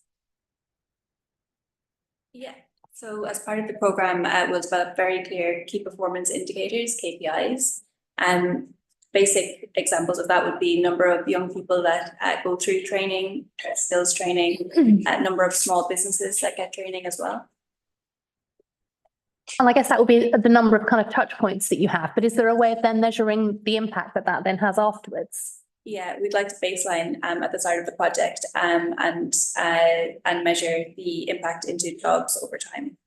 Yeah. So as part of the programme, we'll develop very clear key performance indicators, KPIs, and basic examples of that would be number of young people that go through training, skills training, number of small businesses that get training as well. And I guess that would be the number of kind of touch points that you have, but is there a way of then measuring the impact that then has afterwards? Yeah, we'd like to baseline at the start of the project and measure the impact into jobs over time.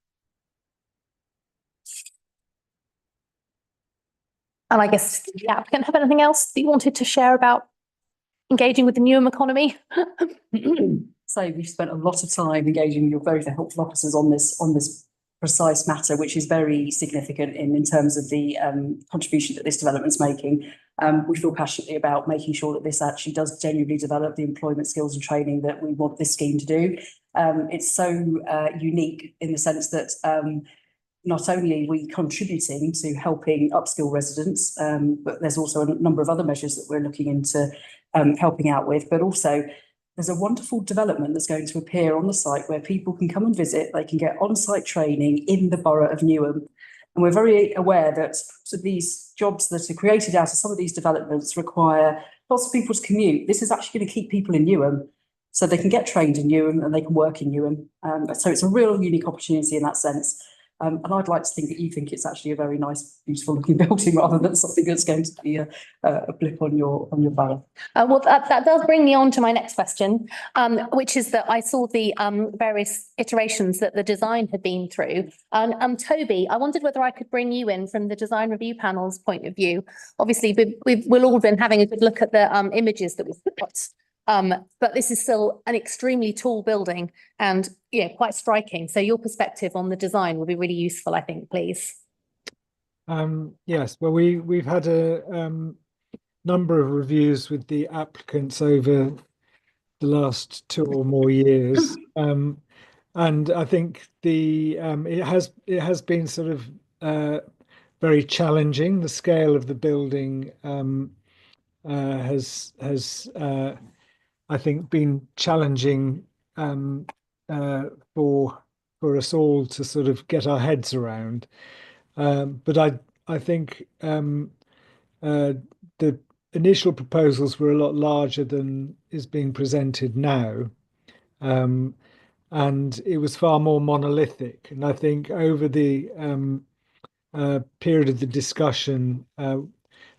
And I guess the applicant have anything else that you wanted to share about engaging with the Newham economy? So we've spent a lot of time engaging your very helpful officers on this precise matter, which is very significant in terms of the contribution that this development's making. We feel passionately about making sure that this actually does genuinely develop the employment skills and training that we want this scheme to do. It's so unique in the sense that not only are we contributing to helping upskill residents, but there's also a number of other measures that we're looking into helping out with, but also there's a wonderful development that's going to appear on the site where people can come and visit, they can get on-site training in the borough of Newham. And we're very aware that these jobs that are created out of some of these developments require lots of people to commute. This is actually going to keep people in Newham, so they can get trained in Newham and they can work in Newham. So it's a real unique opportunity in that sense. And I'd like to think that you think it's actually a very nice, beautiful looking building rather than something that's going to be a blip on your borough. Well, that does bring me on to my next question, which is that I saw the various iterations that the design had been through. Toby, I wondered whether I could bring you in from the design review panel's point of view. Obviously, we've all been having a good look at the images that we've got. But this is still an extremely tall building and quite striking. So your perspective on the design will be really useful, I think, please. Yes, well, we've had a number of reviews with the applicants over the last 2 or more years, and I think it has been sort of very challenging. The scale of the building has I think been challenging for us all to sort of get our heads around. But I think the initial proposals were a lot larger than is being presented now. And it was far more monolithic. And I think over the period of the discussion,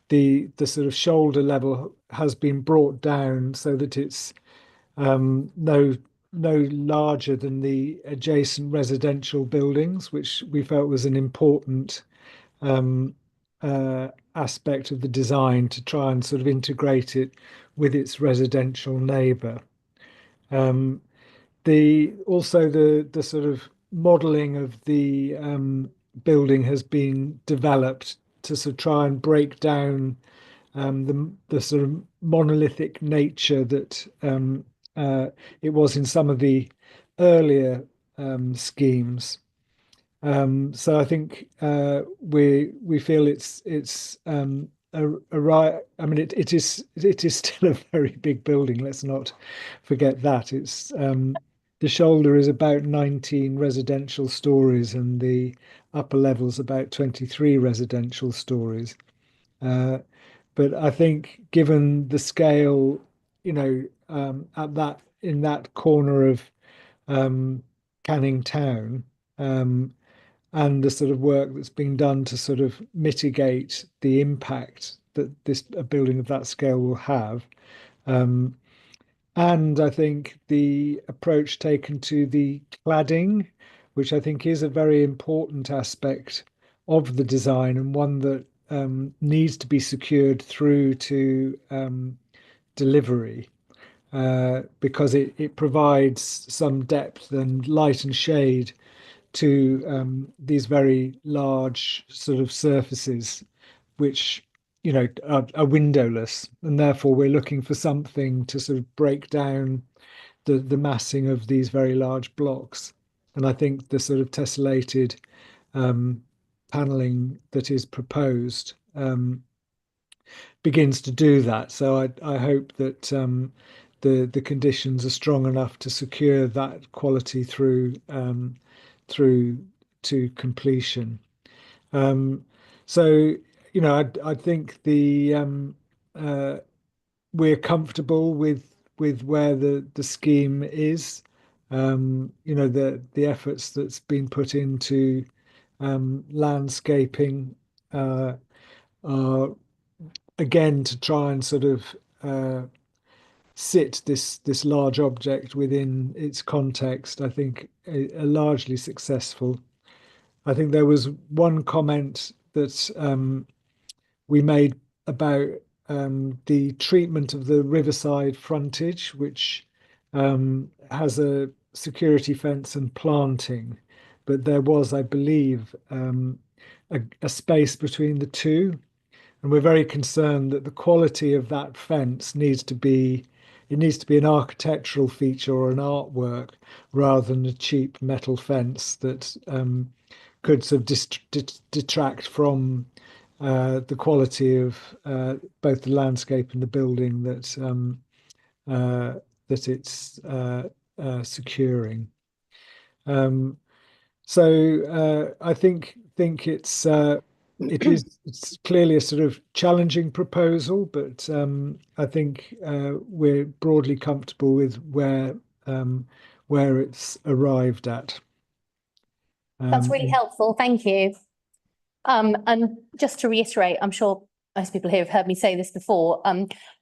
the sort of shoulder level has been brought down so that it's no no larger than the adjacent residential buildings, which we felt was an important aspect of the design to try and sort of integrate it with its residential neighbour. Also the sort of modelling of the building has been developed to sort of try and break down the sort of monolithic nature that it was in some of the earlier schemes. So I think we feel it's a right. I mean, it is still a very big building. Let's not forget that. It's the shoulder is about 19 residential stories, and the upper level's about 23 residential stories. But I think, given the scale, you know, in that corner of Canning Town, and the sort of work that's being done to sort of mitigate the impact that a building of that scale will have. And I think the approach taken to the cladding, which I think is a very important aspect of the design, and one that needs to be secured through to delivery, because it provides some depth and light and shade to these very large sort of surfaces, which, you know, are windowless, and therefore we're looking for something to sort of break down the massing of these very large blocks. And I think the sort of tessellated paneling that is proposed begins to do that. So I hope that the conditions are strong enough to secure that quality through to completion. So, you know, I think we're comfortable with where the scheme is. You know, the efforts that's been put into landscaping are again to try and sort of sit this large object within its context. I think are largely successful. I think there was one comment that we made about the treatment of the riverside frontage, which has a security fence and planting, but there was, I believe, a space between the two, and we're very concerned that the quality of that fence needs to be an architectural feature or an artwork rather than a cheap metal fence that could sort of detract from the quality of both the landscape and the building that it's securing. So I think it's clearly a sort of challenging proposal, but I think we're broadly comfortable with where it's arrived at. That's really helpful. Thank you. And just to reiterate, I'm sure most people here have heard me say this before,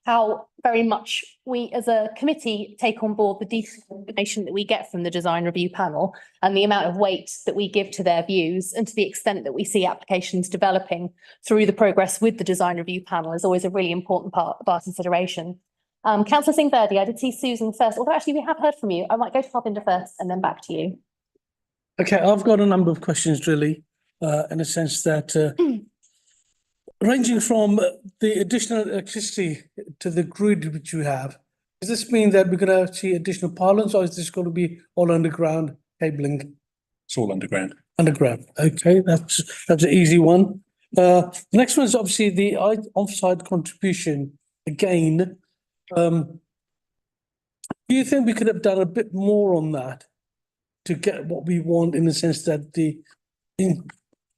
how very much we as a committee take on board the detailed information that we get from the design review panel and the amount of weight that we give to their views, and to the extent that we see applications developing through the progress with the design review panel is always a really important part of our consideration. Councillor Singh Verdi, I did see Susan first, although actually we have heard from you. I might go to Harbinder first and then back to you. Okay, I've got a number of questions really, in a sense that ranging from the additional electricity to the grid which you have, does this mean that we're going to see additional pylons, or is this going to be all underground cabling? It's all underground. Underground. Okay, that's an easy one. The next one is obviously the on-site contribution. Again, do you think we could have done a bit more on that to get what we want, in the sense that the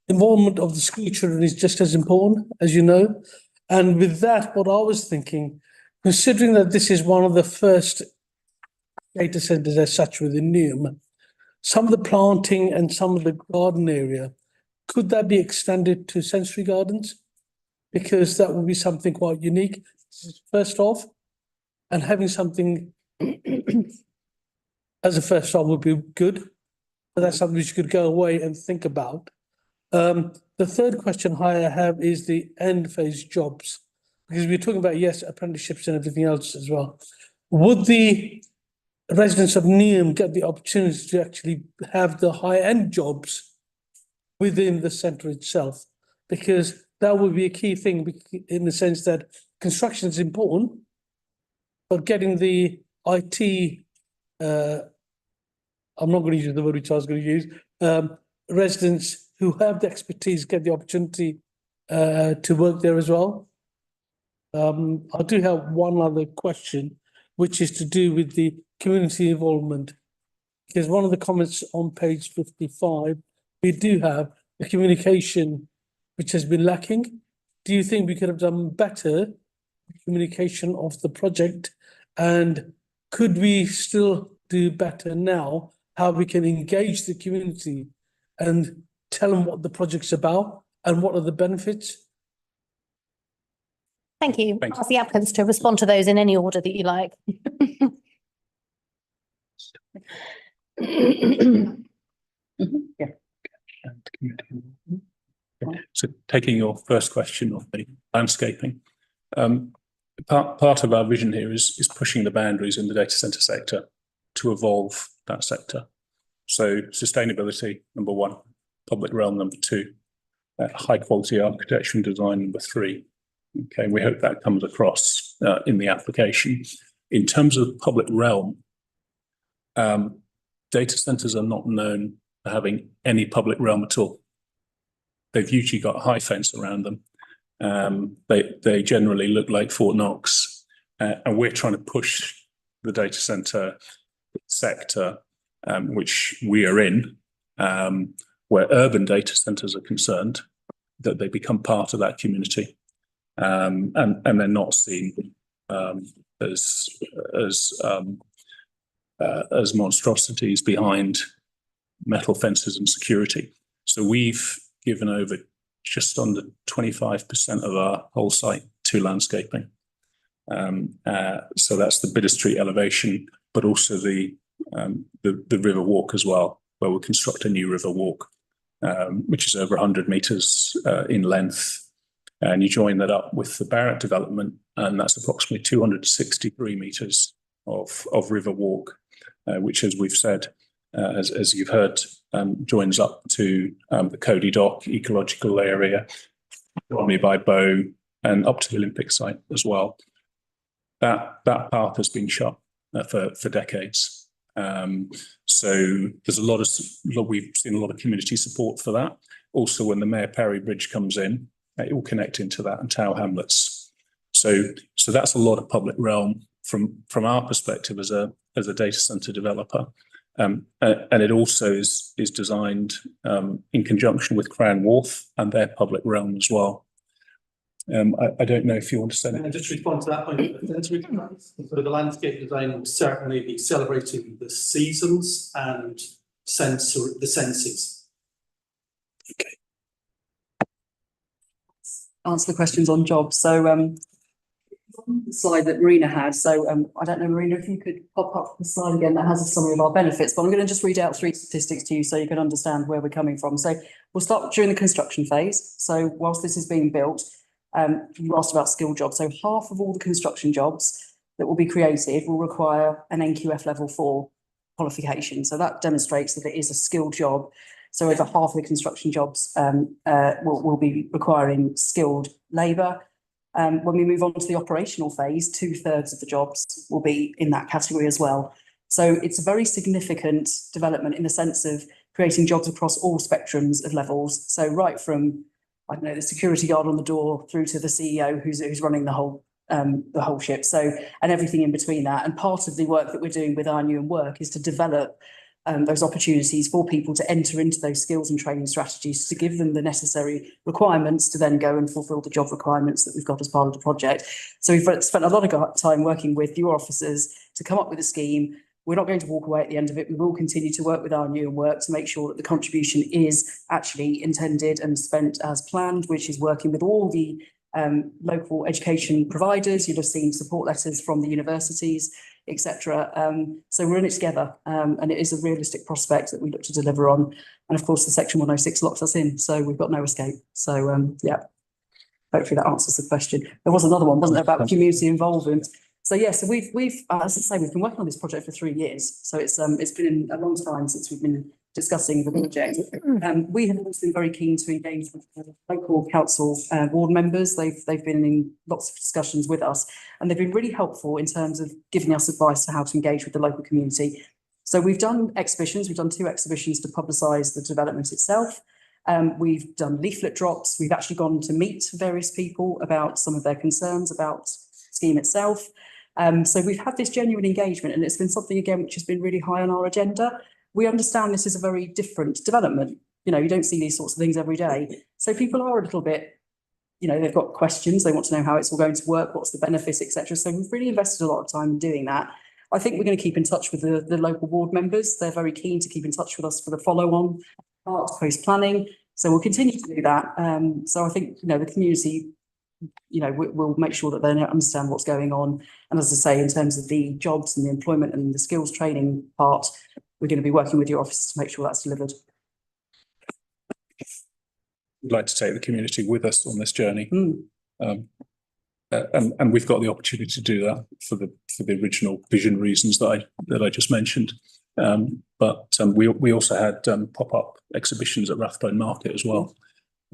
involvement of the school children is just as important, as you know? And with that, what I was thinking, considering that this is one of the first data centers as such within Newham, some of the planting and some of the garden area, could that be extended to sensory gardens? Because that would be something quite unique, first off, and having something as a first start would be good. But that's something which you could go away and think about. The third question I have is the end phase jobs, because we're talking about, yes, apprenticeships and everything else as well. Would the residents of Newham get the opportunity to actually have the high-end jobs within the centre itself? Because that would be a key thing in the sense that construction is important, but getting the IT, I'm not going to use the word which I was going to use, residents who have the expertise get the opportunity to work there as well. I do have one other question, which is to do with the community involvement. Because one of the comments on page 55, we do have the communication which has been lacking. Do you think we could have done better communication of the project? And could we still do better now, how we can engage the community and tell them what the project's about and what are the benefits? Thank you. Thank you. Ask the applicants to respond to those in any order that you like. So taking your first question of the landscaping, part of our vision here is pushing the boundaries in the data centre sector to evolve that sector. So sustainability, number one, public realm, number two, high quality architecture and design, number three. Okay, we hope that comes across in the application. In terms of public realm, data centres are not known for having any public realm at all. They've usually got a high fence around them. They generally look like Fort Knox, and we're trying to push the data centre sector, which we are in, where urban data centres are concerned, that they become part of that community, and they're not seen as monstrosities behind metal fences and security. So we've given over just under 25% of our whole site to landscaping. So that's the Bidder Street elevation, but also the river walk as well, where we'll construct a new river walk, which is over 100 metres in length. And you join that up with the Barratt development, and that's approximately 263 metres of river walk, which, as we've said, as you've heard, joins up to the Cody Dock ecological area, by Bow, and up to the Olympic site as well. That path has been shut for decades. So there's we've seen a lot of community support for that. Also, when the Mayor Perry Bridge comes in, it will connect into that and Tower Hamlets. So that's a lot of public realm from our perspective as a data centre developer. And it also is designed in conjunction with Crown Wharf and their public realm as well. I don't know if you want to say that. Just respond to that point. So the landscape design will certainly be celebrating the seasons and the senses. Okay. Answer the questions on jobs. So the slide that Marina had. So I don't know, Marina, if you could pop up the slide again that has a summary of our benefits, but I'm going to just read out 3 statistics to you so you can understand where we're coming from. So we'll start during the construction phase. So whilst this is being built, you asked about skilled jobs. So half of all the construction jobs that will be created will require an NQF level 4 qualification. So that demonstrates that it is a skilled job. So over half of the construction jobs will be requiring skilled labour. When we move on to the operational phase, 2/3 of the jobs will be in that category as well. So it's a very significant development in the sense of creating jobs across all spectrums of levels. So right from, I don't know, the security guard on the door through to the CEO who's running the whole ship. So, and everything in between that. And part of the work that we're doing with our Newham work is to develop those opportunities for people to enter into those skills and training strategies to give them the necessary requirements to then go and fulfil the job requirements that we've got as part of the project. So we've spent a lot of time working with your officers to come up with a scheme. We're not going to walk away at the end of it. We will continue to work with our Newham work to make sure that the contribution is actually intended and spent as planned, which is working with all the local education providers. You'll have seen support letters from the universities. etc. So we're in it together, and it is a realistic prospect that we look to deliver on. And of course, the Section 106 locks us in, so we've got no escape. So yeah, hopefully that answers the question. There was another one, wasn't there, about community involvement? So yeah, so we've as I say, we've been working on this project for 3 years. So it's been a long time since we've been discussing the project. We have also been very keen to engage with the local council ward members. They've been in lots of discussions with us, and they've been really helpful in terms of giving us advice to how to engage with the local community. So we've done exhibitions. We've done 2 exhibitions to publicise the development itself. We've done leaflet drops. We've actually gone to meet various people about some of their concerns about the scheme itself. So we've had this genuine engagement, and it's been something, again, which has been really high on our agenda. We understand this is a very different development. You know, you don't see these sorts of things every day. So people are a little bit, you know, they've got questions. They want to know how it's all going to work, what's the benefits, etc. So we've really invested a lot of time in doing that. I think we're going to keep in touch with the local ward members. They're very keen to keep in touch with us for the follow-on part, post-planning. So we'll continue to do that. So I think, you know, the community, you know, we'll make sure that they understand what's going on. And as I say, in terms of the jobs and the employment and the skills training part, we're going to be working with your office to make sure that's delivered. We'd like to take the community with us on this journey. And we've got the opportunity to do that for the original vision reasons that I just mentioned. But we also had pop-up exhibitions at Rathbone Market as well,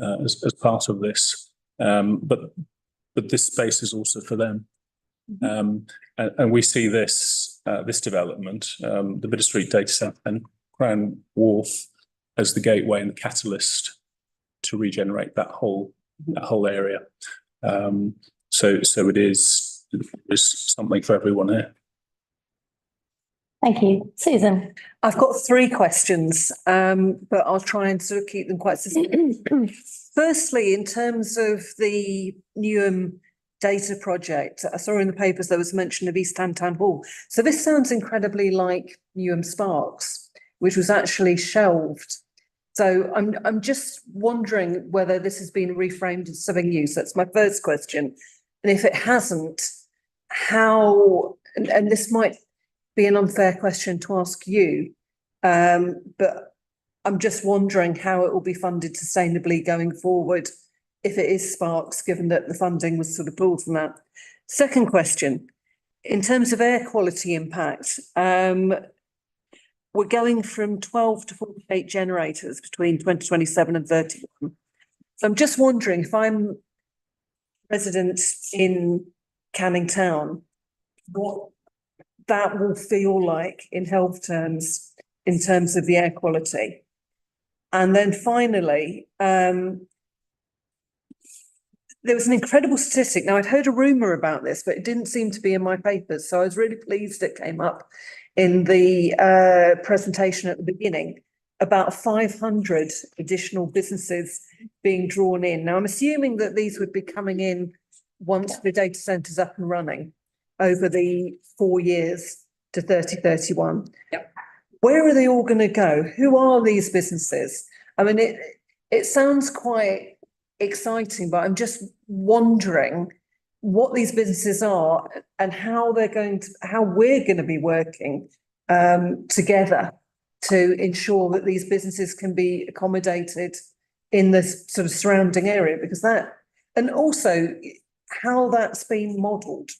as part of this. But this space is also for them. And we see this development, the Bidder Street Data Centre and Crown Wharf, as the gateway and the catalyst to regenerate that whole area. So it is something for everyone here. Thank you. Susan. I've got 3 questions, but I'll try and sort of keep them quite succinct. Firstly, in terms of the Newham data project, I saw in the papers there was mention of East Ham Town Hall. So this sounds incredibly like Newham Sparks, which was actually shelved. So I'm just wondering whether this has been reframed as something new. So that's my first question. And if it hasn't, how, and this might be an unfair question to ask you, but I'm just wondering how it will be funded sustainably going forward if it is Sparks, given that the funding was sort of pulled from that. Second question, in terms of air quality impact, we're going from 12 to 48 generators between 2027 and 31. So I'm just wondering, if I'm resident in Canning Town, what that will feel like in health terms, in terms of the air quality. And then finally, there was an incredible statistic. Now, I'd heard a rumour about this, but it didn't seem to be in my papers. So I was really pleased it came up in the presentation at the beginning, about 500 additional businesses being drawn in. Now, I'm assuming that these would be coming in once the data centre's up and running over the 4 years to 2031. Yep. Where are they all going to go? Who are these businesses? I mean, it sounds quite exciting, but I'm just wondering what these businesses are and how we're going to be working together to ensure that these businesses can be accommodated in this sort of surrounding area, because that, and also how that's been modelled,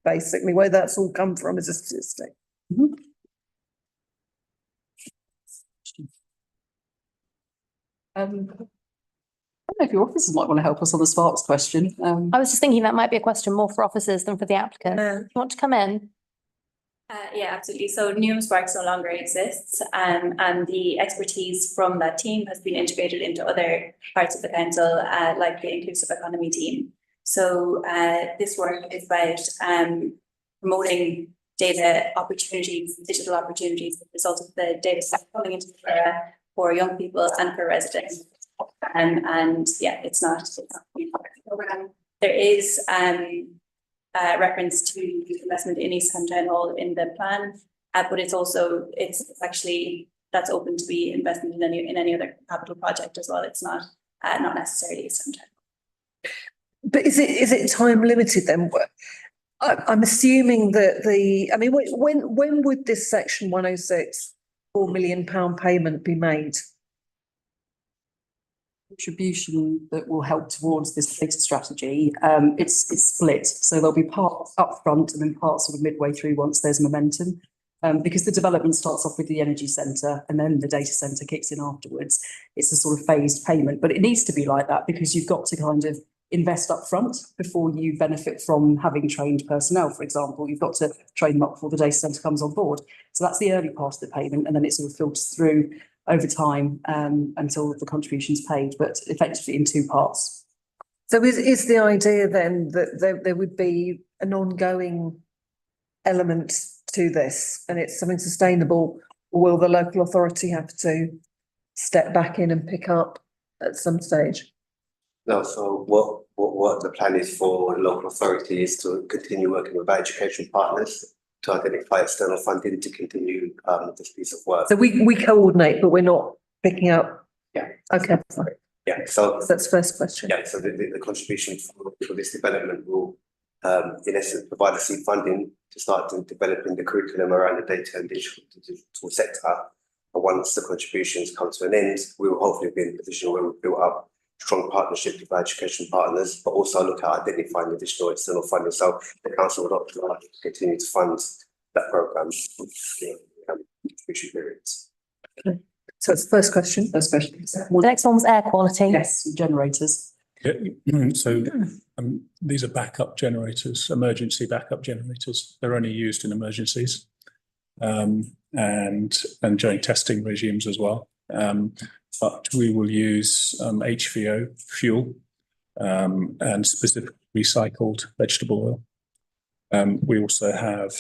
basically, where that's all come from as a statistic. Mm-hmm. I don't know if your officers might want to help us on the Sparks question. I was just thinking that might be a question more for officers than for the applicant. You want to come in? Yeah, absolutely. So Newham Sparks no longer exists, and the expertise from that team has been integrated into other parts of the council, like the inclusive economy team. So this work is about promoting data opportunities, digital opportunities as a result of the data set coming into the area for young people and for residents. And yeah, it's not a program. There is reference to investment in East Ham Town Hall in the plan, but it's actually, that's open to be investment in any other capital project as well. It's not necessarily East Ham Town Hall. But is it time limited then? I'm assuming that when would this section 106 £4 million payment be made? Contribution that will help towards this data strategy, it's split. So there'll be parts up front and then parts sort of midway through once there's momentum. Because the development starts off with the energy centre and then the data centre kicks in afterwards. It's a sort of phased payment, but it needs to be like that because you've got to kind of invest up front before you benefit from having trained personnel, for example. You've got to train them up before the data centre comes on board. So that's the early part of the payment, and then it sort of filters through over time until the contribution's paid, but effectively in two parts. So is the idea then that there would be an ongoing element to this and it's something sustainable, or will the local authority have to step back in and pick up at some stage? No, so what the plan is for the local authority is to continue working with our education partners to identify external funding to continue this piece of work. So we coordinate, but we're not picking up. Yeah. Okay, fine. Yeah, so that's the first question. Yeah, so the contribution for this development will in essence provide the seed funding to start developing the curriculum around the data and digital sector. And once the contributions come to an end, we will hopefully be in a position where we've built up strong partnerships with our education partners, but also look at identifying additional external funding. So the council would opt to continue to fund that programme contribution periods. Okay. So it's the first question. First question. The next one was air quality. Yes, generators. Yeah, so these are backup generators, emergency backup generators. They're only used in emergencies and during testing regimes as well. But we will use HVO fuel and specific recycled vegetable oil. We also have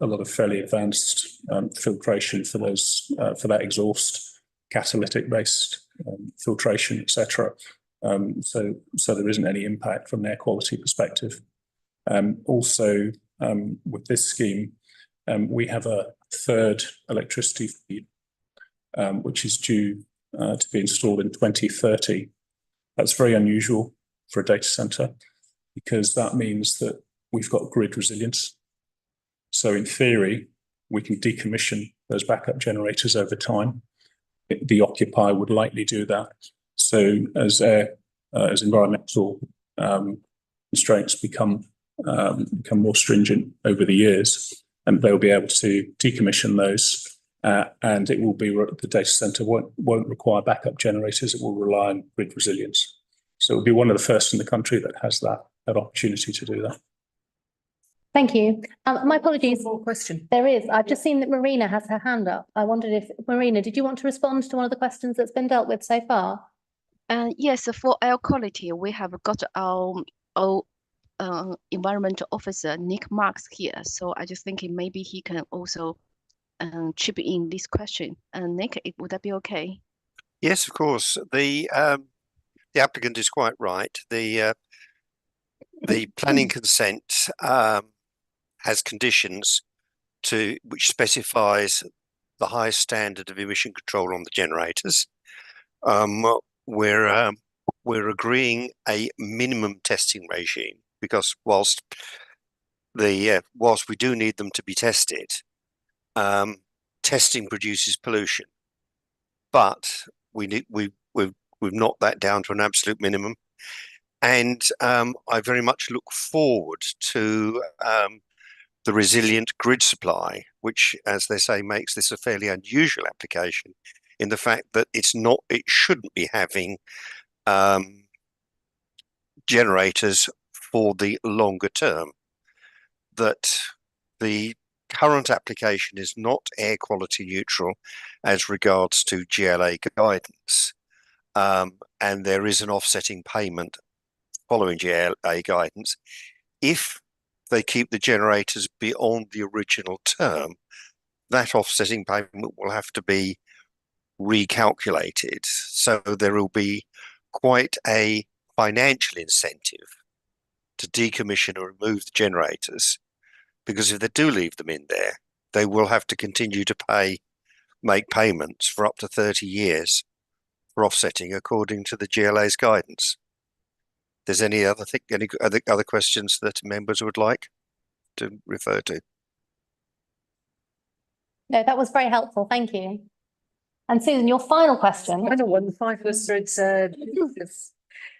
a lot of fairly advanced filtration for those for that exhaust, catalytic based filtration, etc. So there isn't any impact from an air quality perspective. Also, with this scheme, we have a third electricity feed, which is due to be installed in 2030. That's very unusual for a data centre because that means that we've got grid resilience. So in theory, we can decommission those backup generators over time. The occupier would likely do that. So as environmental constraints become more stringent over the years, and they'll be able to decommission those, and it will be the data center won't require backup generators. It will rely on grid resilience. So it will be one of the first in the country that has that opportunity to do that. Thank you. My apologies. More question. There is. I've just seen that Marina has her hand up. I wondered if, Marina, did you want to respond to one of the questions that's been dealt with so far? Yes, for air quality, we have got our environmental officer, Nick Marks, here. So I just thinking maybe he can also chip in this question. Nick, would that be okay? Yes, of course. The applicant is quite right. The planning consent has conditions which specifies the highest standard of emission control on the generators. We're agreeing a minimum testing regime because whilst we do need them to be tested, testing produces pollution, but we've knocked that down to an absolute minimum. And I very much look forward to the resilient grid supply, which, as they say, makes this a fairly unusual application in the fact that it shouldn't be having generators for the longer term. That the current application is not air quality neutral as regards to GLA guidance, and there is an offsetting payment following GLA guidance. If they keep the generators beyond the original term, that offsetting payment will have to be recalculated. So there will be quite a financial incentive to decommission or remove the generators, because if they do leave them in there, they will have to continue to make payments for up to 30 years for offsetting according to the GLA's guidance. There's any other questions that members would like? to refer to. No, that was very helpful. Thank you. And Susan, your final question. Final one, 500,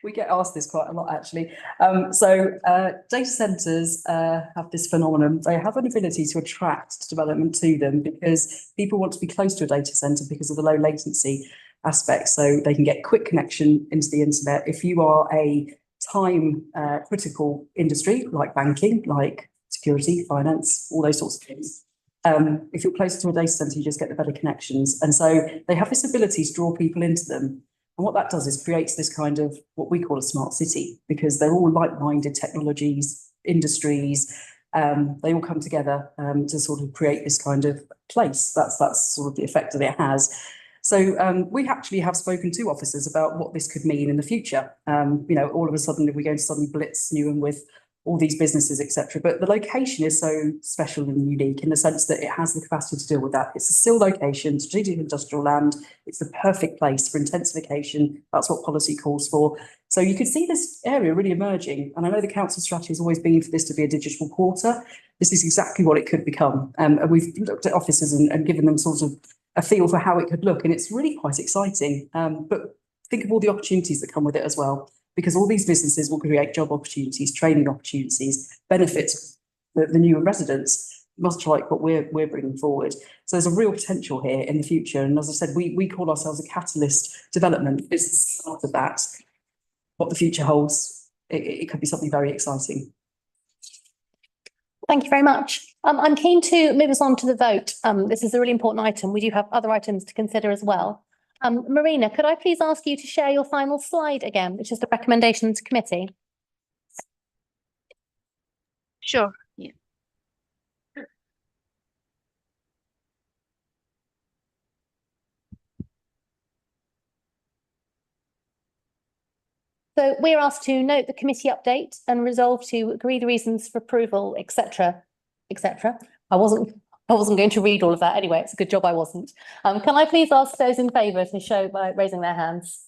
we get asked this quite a lot, actually. Data centres have this phenomenon. They have an ability to attract development to them because people want to be close to a data centre because of the low latency aspect. So they can get quick connection into the internet. If you are a time critical industry like banking, like security, finance, all those sorts of things, if you're closer to a data centre, you just get the better connections. And so they have this ability to draw people into them. And what that does is creates this kind of what we call a smart city, because they're all like-minded technologies, industries. They all come together to sort of create this kind of place. That's sort of the effect that it has. So we actually have spoken to officers about what this could mean in the future. All of a sudden, if we're going to suddenly blitz Newham with all these businesses, etc. But the location is so special and unique in the sense that it has the capacity to deal with that. It's a still location, strategic industrial land. It's the perfect place for intensification. That's what policy calls for. So you could see this area really emerging. And I know the council strategy has always been for this to be a digital quarter. This is exactly what it could become. And we've looked at offices and given them sort of a feel for how it could look. And it's really quite exciting. But think of all the opportunities that come with it as well, because all these businesses will create job opportunities, training opportunities, benefit the newer residents, much like what we're bringing forward. So there's a real potential here in the future. And as I said, we call ourselves a catalyst development. It's the start of that. What the future holds, it could be something very exciting. Thank you very much. I'm keen to move us on to the vote. This is a really important item. We do have other items to consider as well. Marina, could I please ask you to share your final slide again, which is the recommendation to committee? Sure. Yeah. So we're asked to note the committee update and resolve to agree the reasons for approval, etc., etc. I wasn't going to read all of that anyway. It's a good job I wasn't. Can I please ask those in favour to show by raising their hands?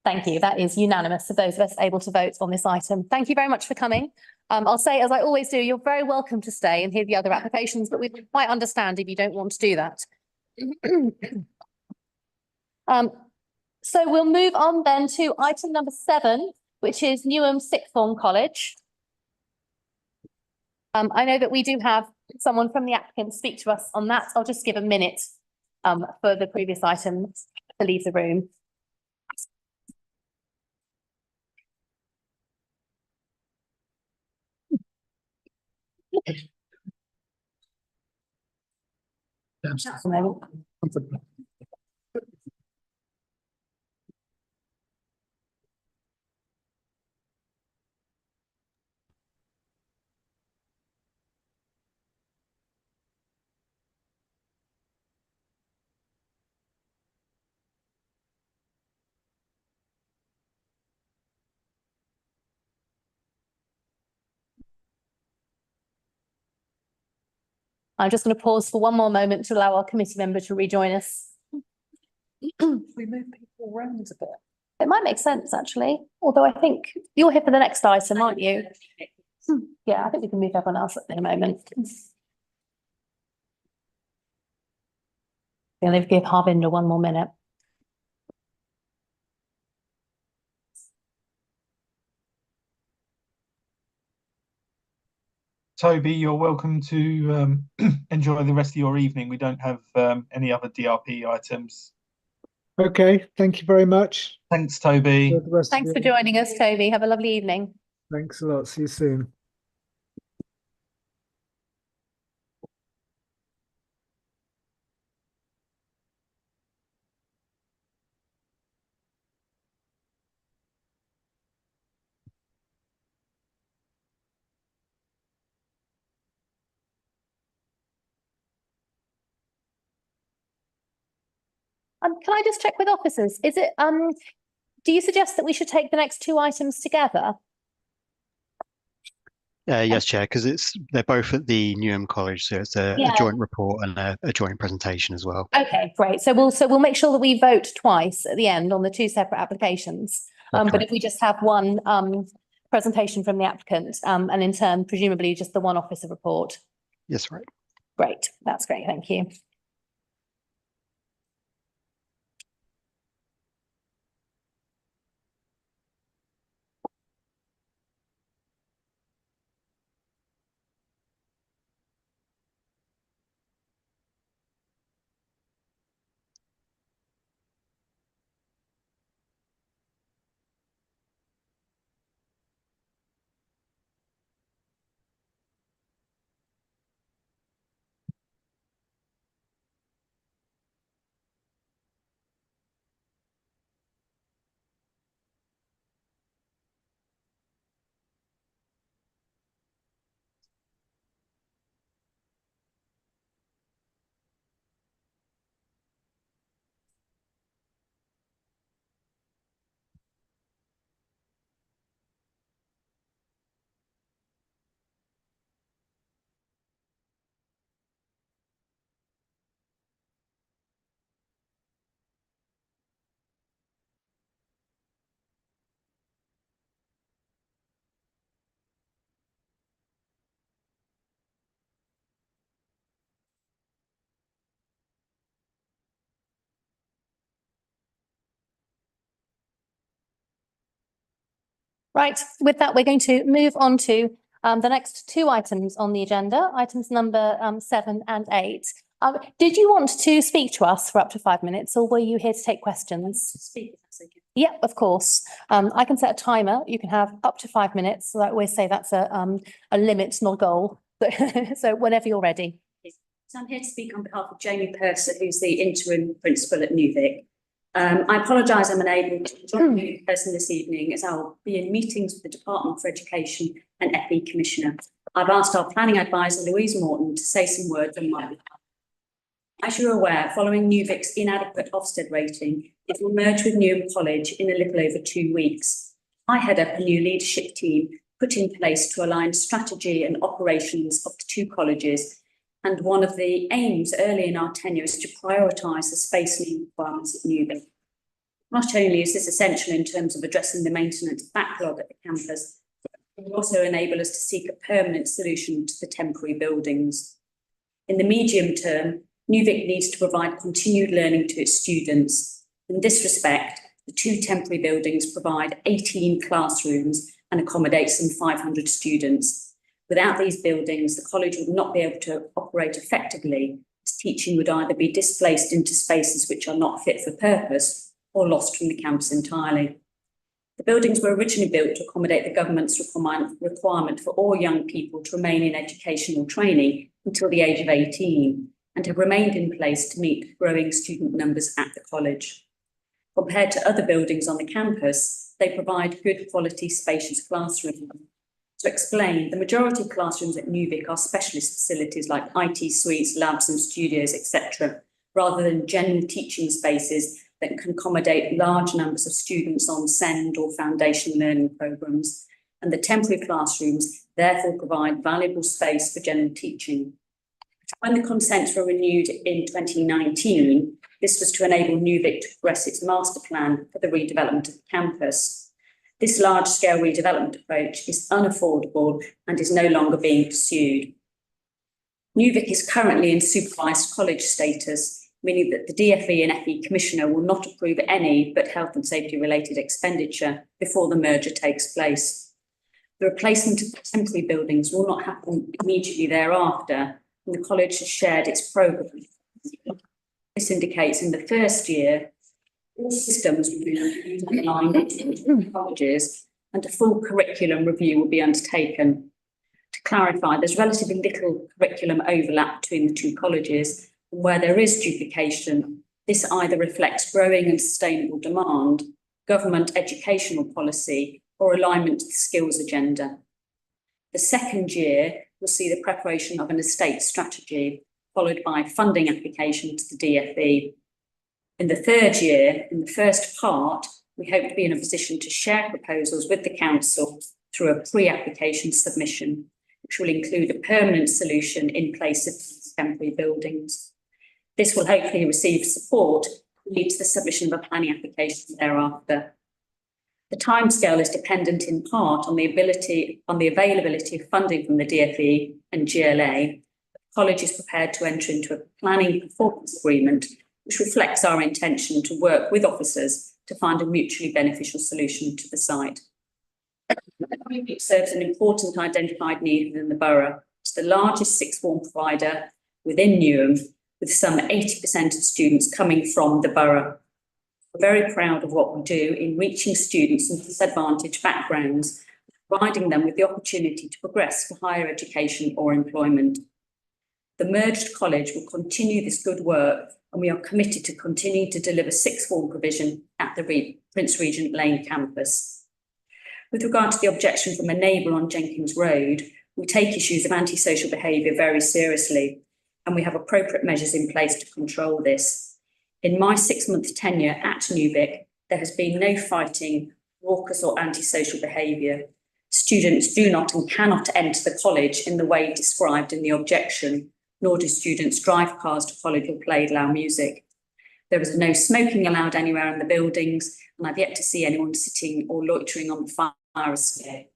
Thank you. That is unanimous of those of us able to vote on this item. Thank you very much for coming. I'll say, as I always do, you're very welcome to stay and hear the other applications, but we quite understand if you don't want to do that. So we'll move on then to item number 7, which is Newham Sixth Form College. I know that we do have someone from the applicant speak to us on that. I'll just give a minute for the previous item to leave the room. I'm just going to pause for one more moment to allow our committee member to rejoin us. We move people around a bit. It might make sense, actually, although I think you're here for the next item, aren't you? Yeah, I think we can move everyone else up in a moment. I'll give Harvinder one more minute. Toby, you're welcome to enjoy the rest of your evening. We don't have any other DRP items. Okay, thank you very much. Thanks, Toby. Thanks for joining us, Toby. Have a lovely evening. Thanks a lot. See you soon. Can I just check with officers? Is it do you suggest that we should take the next 2 items together? Yes, Chair, because they're both at the Newham College, so it's a joint report and a joint presentation as well. Okay, great. So we'll make sure that we vote twice at the end on the 2 separate applications. But if we just have one presentation from the applicant, and in turn, presumably just the one officer report? Yes, right. Great, that's great, thank you. Right, with that, we're going to move on to the next two items on the agenda, items number 7 and 8. Did you want to speak to us for up to 5 minutes, or were you here to take questions? Speak, if that's okay. Yeah, of course. I can set a timer. You can have up to 5 minutes. So I always say that's a limit, not a goal. So whenever you're ready. So I'm here to speak on behalf of Jamie Purser, who's the interim principal at Newvic. I apologise I'm unable to join you in person this evening, as I'll be in meetings with the Department for Education and FE Commissioner. I've asked our planning advisor, Louise Morton, to say some words on my behalf. As you're aware, following Newvic's inadequate Ofsted rating, it will merge with Newham College in a little over 2 weeks. I head up a new leadership team put in place to align strategy and operations of the two colleges, and one of the aims early in our tenure is to prioritise the space need requirements at Newvic. Not only is this essential in terms of addressing the maintenance backlog at the campus, it will also enable us to seek a permanent solution to the temporary buildings. In the medium term, Newvic needs to provide continued learning to its students. In this respect, the two temporary buildings provide 18 classrooms and accommodate some 500 students. Without these buildings, the college would not be able to operate effectively, as teaching would either be displaced into spaces which are not fit for purpose or lost from the campus entirely. The buildings were originally built to accommodate the government's requirement for all young people to remain in educational training until the age of 18, and have remained in place to meet growing student numbers at the college. Compared to other buildings on the campus, they provide good quality, spacious classrooms. To explain, the majority of classrooms at Newvic are specialist facilities like IT suites, labs and studios, etc., rather than general teaching spaces that can accommodate large numbers of students on SEND or foundation learning programmes. And the temporary classrooms therefore provide valuable space for general teaching. When the consents were renewed in 2019, this was to enable Newvic to progress its master plan for the redevelopment of the campus. This large-scale redevelopment approach is unaffordable and is no longer being pursued. Newvic is currently in supervised college status, meaning that the DfE and FE Commissioner will not approve any but health and safety related expenditure before the merger takes place. The replacement of the temporary buildings will not happen immediately thereafter, and the college has shared its programme. This indicates in the first year, all systems will be aligned with colleges and a full curriculum review will be undertaken. To clarify, there's relatively little curriculum overlap between the two colleges, and where there is duplication, this either reflects growing and sustainable demand, government educational policy, or alignment to the skills agenda. The second year will see the preparation of an estate strategy, followed by funding application to the DfE. In the third year, in the first part, we hope to be in a position to share proposals with the council through a pre-application submission, which will include a permanent solution in place of temporary buildings. This will hopefully receive support and lead to the submission of a planning application thereafter. The timescale is dependent in part on the availability of funding from the DfE and GLA. The college is prepared to enter into a planning performance agreement, which reflects our intention to work with officers to find a mutually beneficial solution to the site. It serves an important identified need within the borough. It's the largest sixth form provider within Newham, with some 80% of students coming from the borough. We're very proud of what we do in reaching students from disadvantaged backgrounds, providing them with the opportunity to progress to higher education or employment. The merged college will continue this good work, and we are committed to continue to deliver sixth form provision at the Prince Regent Lane campus. With regard to the objection from a neighbour on Jenkins Road, we take issues of antisocial behaviour very seriously, and we have appropriate measures in place to control this. In my 6-month tenure at Newvic, there has been no fighting, raucous or antisocial behaviour. Students do not and cannot enter the college in the way described in the objection, nor do students drive cars to college or play loud music. There is no smoking allowed anywhere in the buildings, and I've yet to see anyone sitting or loitering on the fire escape.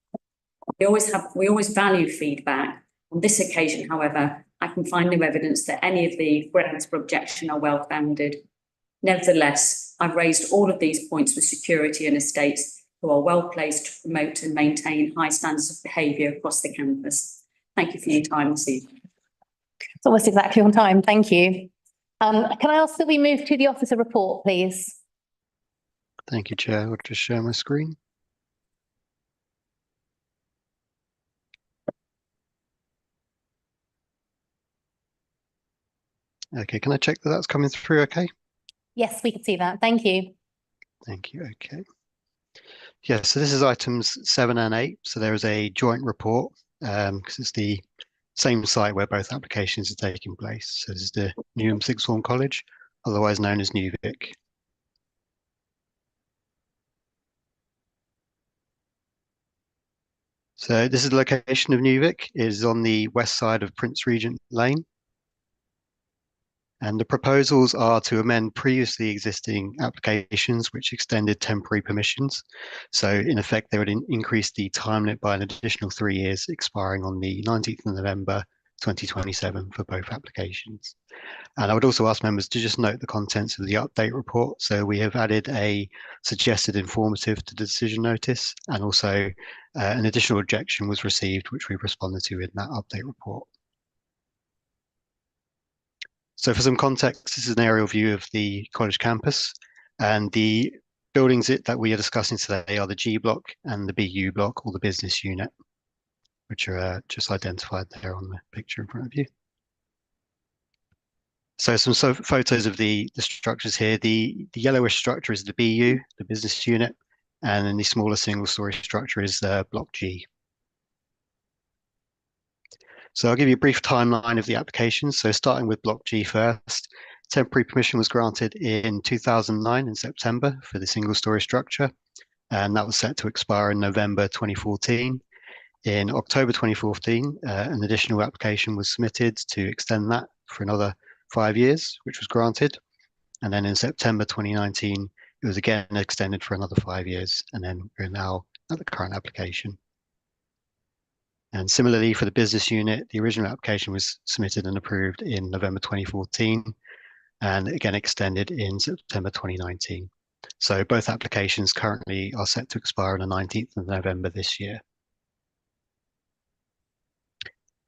We always value feedback. On this occasion, however, I can find no evidence that any of the grounds for objection are well founded. Nevertheless, I've raised all of these points with security and estates, who are well placed to promote and maintain high standards of behaviour across the campus. Thank you for your time this evening. It's almost exactly on time. Thank you. Can I ask that we move to the officer report, please? Thank you, Chair. I'll just share my screen. Okay, can I check that that's coming through okay? Yes, we can see that. Thank you. Thank you. Okay. Yeah, so this is items 7 and 8. So there is a joint report because it's the same site where both applications are taking place. So this is the Newham Sixth Form College, otherwise known as Newvic. So this is the location of Newvic. It is on the west side of Prince Regent Lane. And the proposals are to amend previously existing applications which extended temporary permissions. So in effect, they would increase the time limit by an additional 3 years, expiring on the 19th of November 2027 for both applications. And I would also ask members to just note the contents of the update report. So we have added a suggested informative to the decision notice, and also an additional objection was received, which we responded to in that update report. So for some context, this is an aerial view of the college campus, and the buildings that we are discussing today are the G block and the BU block, or the business unit, which are just identified there on the picture in front of you. So some photos of the structures here. The yellowish structure is the BU, the business unit, and then the smaller single-story structure is block G. So I'll give you a brief timeline of the application. So starting with block G first, temporary permission was granted in 2009 in September for the single-story structure, and that was set to expire in November 2014. In October 2014, an additional application was submitted to extend that for another 5 years, which was granted. And then in September 2019, it was again extended for another 5 years. And then we're now at the current application. And similarly for the business unit, the original application was submitted and approved in November 2014, and again extended in September 2019. So both applications currently are set to expire on the 19th of November this year.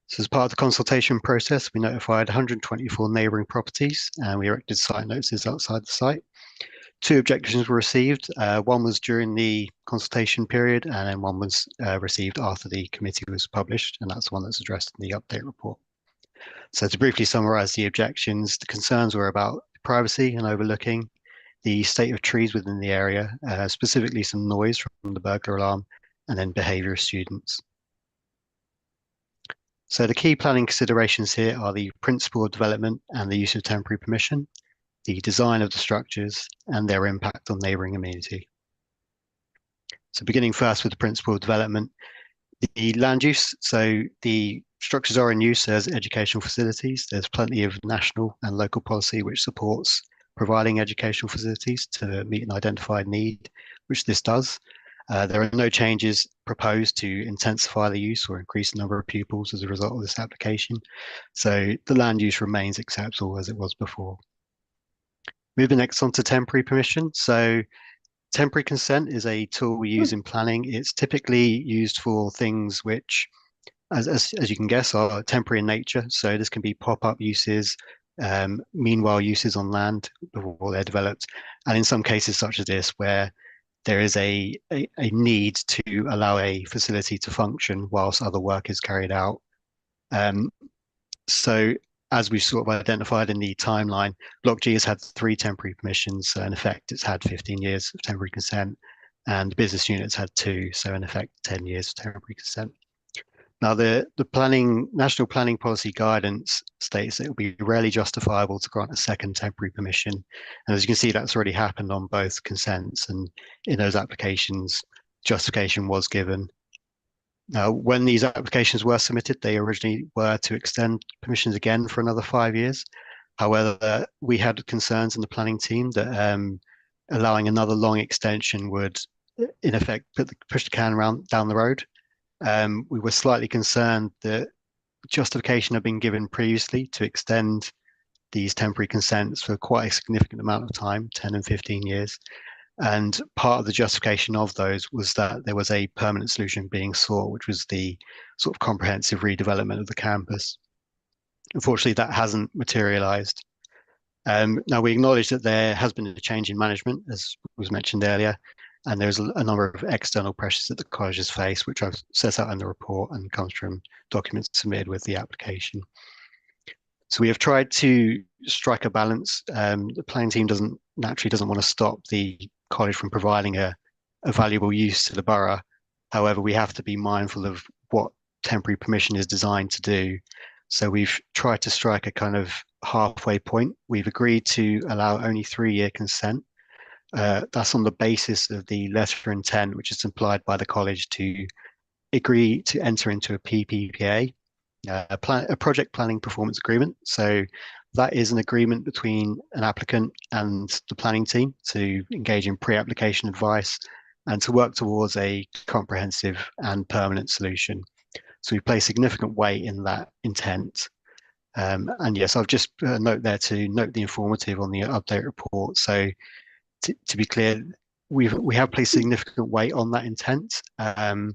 So as part of the consultation process, we notified 124 neighbouring properties, and we erected site notices outside the site. 2 objections were received. One was during the consultation period, and then one was received after the committee was published, and that's the one that's addressed in the update report. So to briefly summarise the objections, the concerns were about privacy and overlooking, the state of trees within the area, specifically some noise from the burglar alarm, and then behaviour of students. So the key planning considerations here are the principle of development and the use of temporary permission, the design of the structures, and their impact on neighbouring amenity. So beginning first with the principle of development, the land use. So the structures are in use as educational facilities. There's plenty of national and local policy which supports providing educational facilities to meet an identified need, which this does. There are no changes proposed to intensify the use or increase the number of pupils as a result of this application. So the land use remains acceptable as it was before. Moving next on to temporary permission. So temporary consent is a tool we use in planning. It's typically used for things which, as you can guess, are temporary in nature. So this can be pop-up uses, meanwhile uses on land before they're developed. And in some cases such as this, where there is a need to allow a facility to function whilst other work is carried out. So as we've sort of identified in the timeline, Block G has had 3 temporary permissions. So in effect, it's had 15 years of temporary consent, and business units had 2. So in effect, 10 years of temporary consent. Now, the National Planning Policy Guidance states that it will be rarely justifiable to grant a second temporary permission. And as you can see, that's already happened on both consents, and in those applications, justification was given. Now, when these applications were submitted, they originally were to extend permissions again for another 5 years. However, we had concerns in the planning team that allowing another long extension would, in effect, push the can down the road. We were slightly concerned that justification had been given previously to extend these temporary consents for quite a significant amount of time, 10 and 15 years. And part of the justification of those was that there was a permanent solution being sought, which was the sort of comprehensive redevelopment of the campus. Unfortunately, that hasn't materialized. Now, we acknowledge that there has been a change in management, as was mentioned earlier, and there's a number of external pressures that the colleges face, which I've set out in the report and comes from documents submitted with the application. So we have tried to strike a balance. The planning team naturally doesn't want to stop the college from providing a valuable use to the borough. However, we have to be mindful of what temporary permission is designed to do. So we've tried to strike a kind of halfway point. We've agreed to allow only 3-year consent. That's on the basis of the letter of intent, which is supplied by the college to agree to enter into a PPPA, a project planning performance agreement. So that is an agreement between an applicant and the planning team to engage in pre-application advice and to work towards a comprehensive and permanent solution. So we place significant weight in that intent. And yes, I've just note there to note the informative on the update report. So to be clear, we have placed significant weight on that intent. The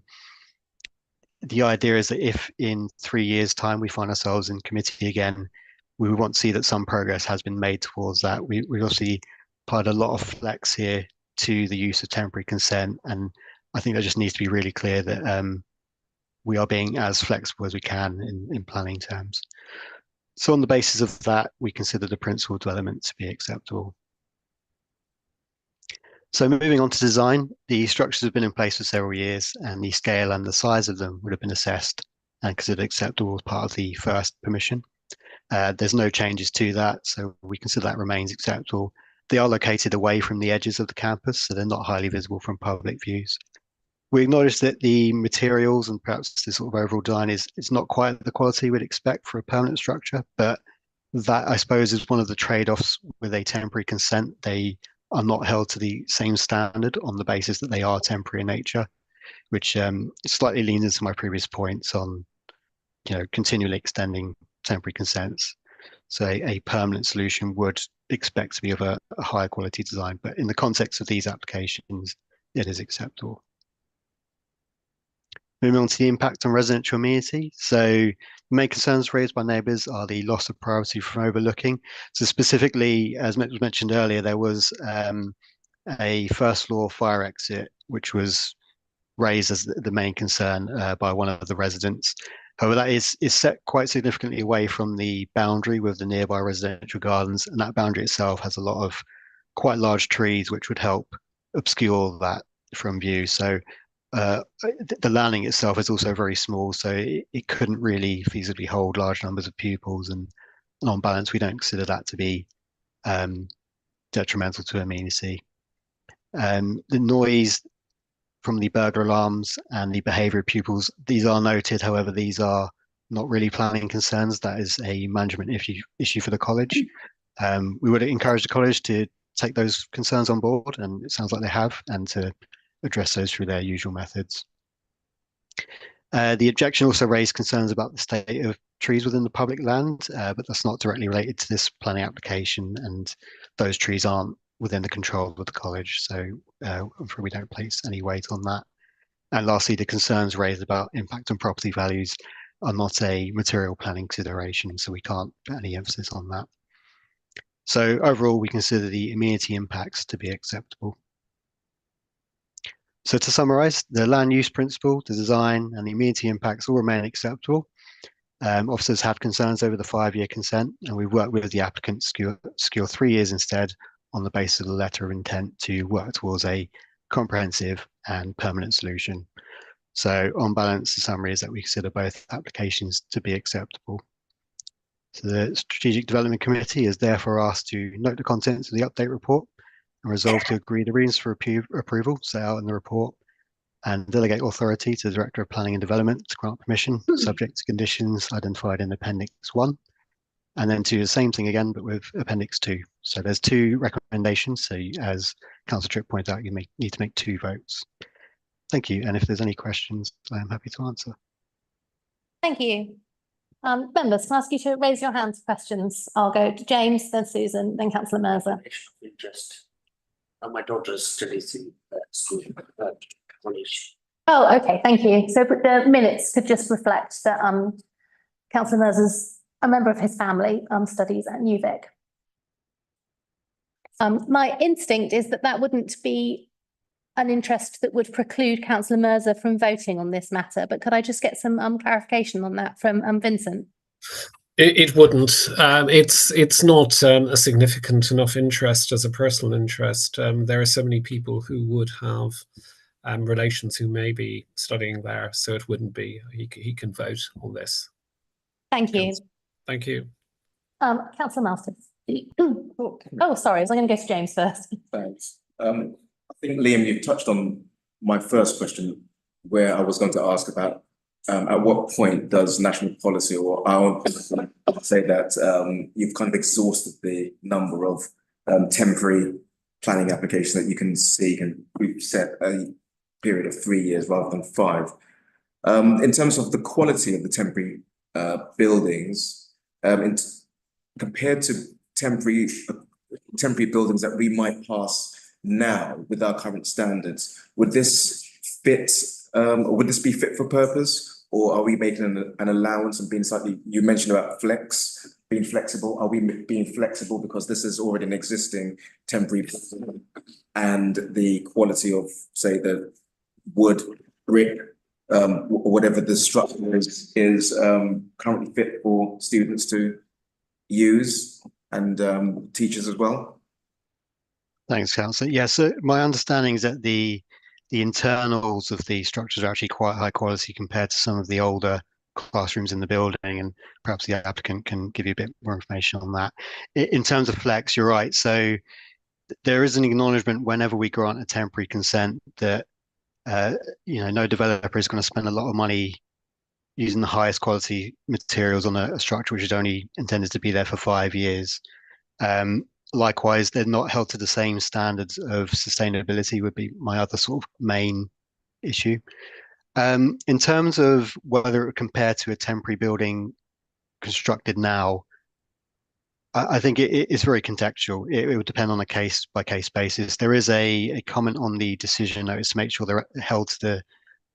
idea is that if in 3 years' time we find ourselves in committee again, we want to see that some progress has been made towards that. We obviously applied a lot of flex here to the use of temporary consent, and I think that just needs to be really clear that we are being as flexible as we can in planning terms. So on the basis of that, we consider the principal development to be acceptable. So moving on to design, the structures have been in place for several years, and the scale and the size of them would have been assessed and considered acceptable as part of the first permission. There's no changes to that, so we consider that remains acceptable. They are located away from the edges of the campus, so they're not highly visible from public views. We acknowledge that the materials and perhaps the sort of overall design is not quite the quality we'd expect for a permanent structure, but that, I suppose, is one of the trade-offs with a temporary consent. They are not held to the same standard on the basis that they are temporary in nature, which slightly leans into my previous points on, continually extending temporary consents. So a permanent solution would expect to be of a higher quality design, but in the context of these applications, it is acceptable. Moving on to the impact on residential amenity. So the main concerns raised by neighbours are the loss of priority from overlooking. So specifically, as was mentioned earlier, there was a first floor fire exit, which was raised as the main concern by one of the residents. However, that is set quite significantly away from the boundary with the nearby residential gardens, and that boundary itself has a lot of quite large trees, which would help obscure that from view. So the landing itself is also very small, so it couldn't really feasibly hold large numbers of pupils, and on balance, we don't consider that to be detrimental to amenity. The noise from the burglar alarms and the behaviour of pupils, these are noted. However, these are not really planning concerns. That is a management issue for the college. We would encourage the college to take those concerns on board, and it sounds like they have, and to address those through their usual methods. The objection also raised concerns about the state of trees within the public land, but that's not directly related to this planning application, and those trees aren't within the control of the college, so I'm sure we don't place any weight on that. And lastly, the concerns raised about impact on property values are not a material planning consideration, so we can't put any emphasis on that. So overall, we consider the amenity impacts to be acceptable. So to summarize, the land use principle, the design and the amenity impacts all remain acceptable. Officers have concerns over the 5-year consent, and we've worked with the applicant to secure 3 years instead on the basis of the letter of intent to work towards a comprehensive and permanent solution. So on balance, the summary is that we consider both applications to be acceptable. So the Strategic Development Committee is therefore asked to note the contents of the update report and resolve to agree the reasons for approval set out in the report, and delegate authority to the Director of Planning and Development to grant permission subject to conditions identified in Appendix 1, and then to do the same thing again, but with Appendix 2. So there's 2 recommendations. So as Councillor Tripp pointed out, you need to make 2 votes. Thank you. And if there's any questions, I am happy to answer. Thank you. Members, can I ask you to raise your hands for questions? I'll go to James, then Susan, then Councillor Mercer. Interest. My daughter studies in school, college. Oh, okay, thank you. So the minutes could just reflect that Councillor Mercer's a member of his family studies at New Vic. My instinct is that that wouldn't be an interest that would preclude Councillor Mercer from voting on this matter, but could I just get some clarification on that from Vincent? It wouldn't. It's not a significant enough interest as a personal interest. There are so many people who would have relations who may be studying there, so it wouldn't be. He can vote on this. Thank you. Thank you. Councillor Masters. Oh, sorry, I was going to go to James first. Thanks. I think, Liam, you touched on my first question, where I was going to ask about at what point does national policy or our say that you've kind of exhausted the number of temporary planning applications that you can seek, and we've set a period of 3 years rather than 5. In terms of the quality of the temporary buildings, compared to temporary buildings that we might pass now with our current standards, would this fit, or would this be fit for purpose? Or are we making an allowance and being slightly, you mentioned about being flexible. Are we being flexible because this is already an existing temporary building and the quality of, say, the wood, brick, or whatever the structure is currently fit for students to use and teachers as well? Thanks, Councillor. Yeah, so my understanding is that the internals of the structures are actually quite high quality compared to some of the older classrooms in the building, and perhaps the applicant can give you a bit more information on that. In terms of flex, you're right. So there is an acknowledgement whenever we grant a temporary consent that no developer is going to spend a lot of money using the highest quality materials on a structure which is only intended to be there for 5 years. Likewise, they're not held to the same standards of sustainability would be my other sort of main issue. In terms of whether it would compare to a temporary building constructed now, I think it's very contextual. It would depend on a case by case basis. There is a comment on the decision notice to make sure they're held to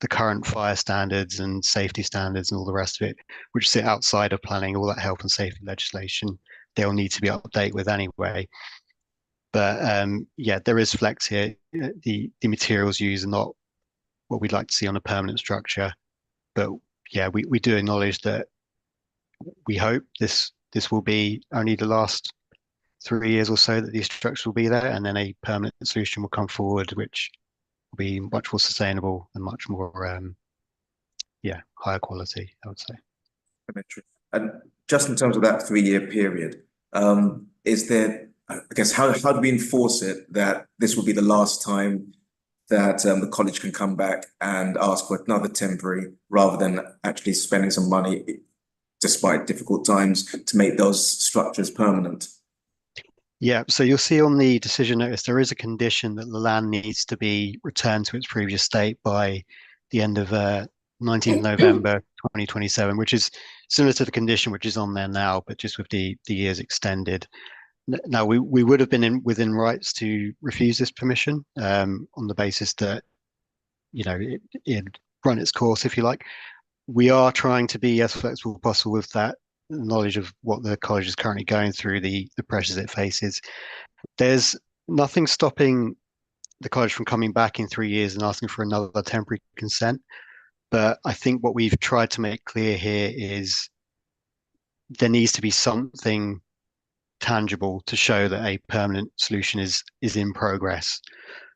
the current fire standards and safety standards and all the rest of it, which sit outside of planning, all that health and safety legislation. They'll need to be updated with anyway. But yeah, there is flex here. The materials used are not what we'd like to see on a permanent structure. But yeah, we do acknowledge that we hope this will be only the last 3 years or so that these structures will be there, and then a permanent solution will come forward, which will be much more sustainable and much more, higher quality, I would say. And just in terms of that 3-year period, is there, I guess, how do we enforce it that this will be the last time that the college can come back and ask for another temporary, rather than actually spending some money, despite difficult times, to make those structures permanent? Yeah, so you'll see on the decision notice, there is a condition that the land needs to be returned to its previous state by the end of 19th November 2027, which is similar to the condition which is on there now, but just with the years extended. Now, we would have been within rights to refuse this permission on the basis that, you know, it run its course, if you like. We are trying to be as flexible as possible with that knowledge of what the college is currently going through, the pressures it faces. There's nothing stopping the college from coming back in 3 years and asking for another temporary consent. But I think what we've tried to make clear here is there needs to be something tangible to show that a permanent solution is in progress.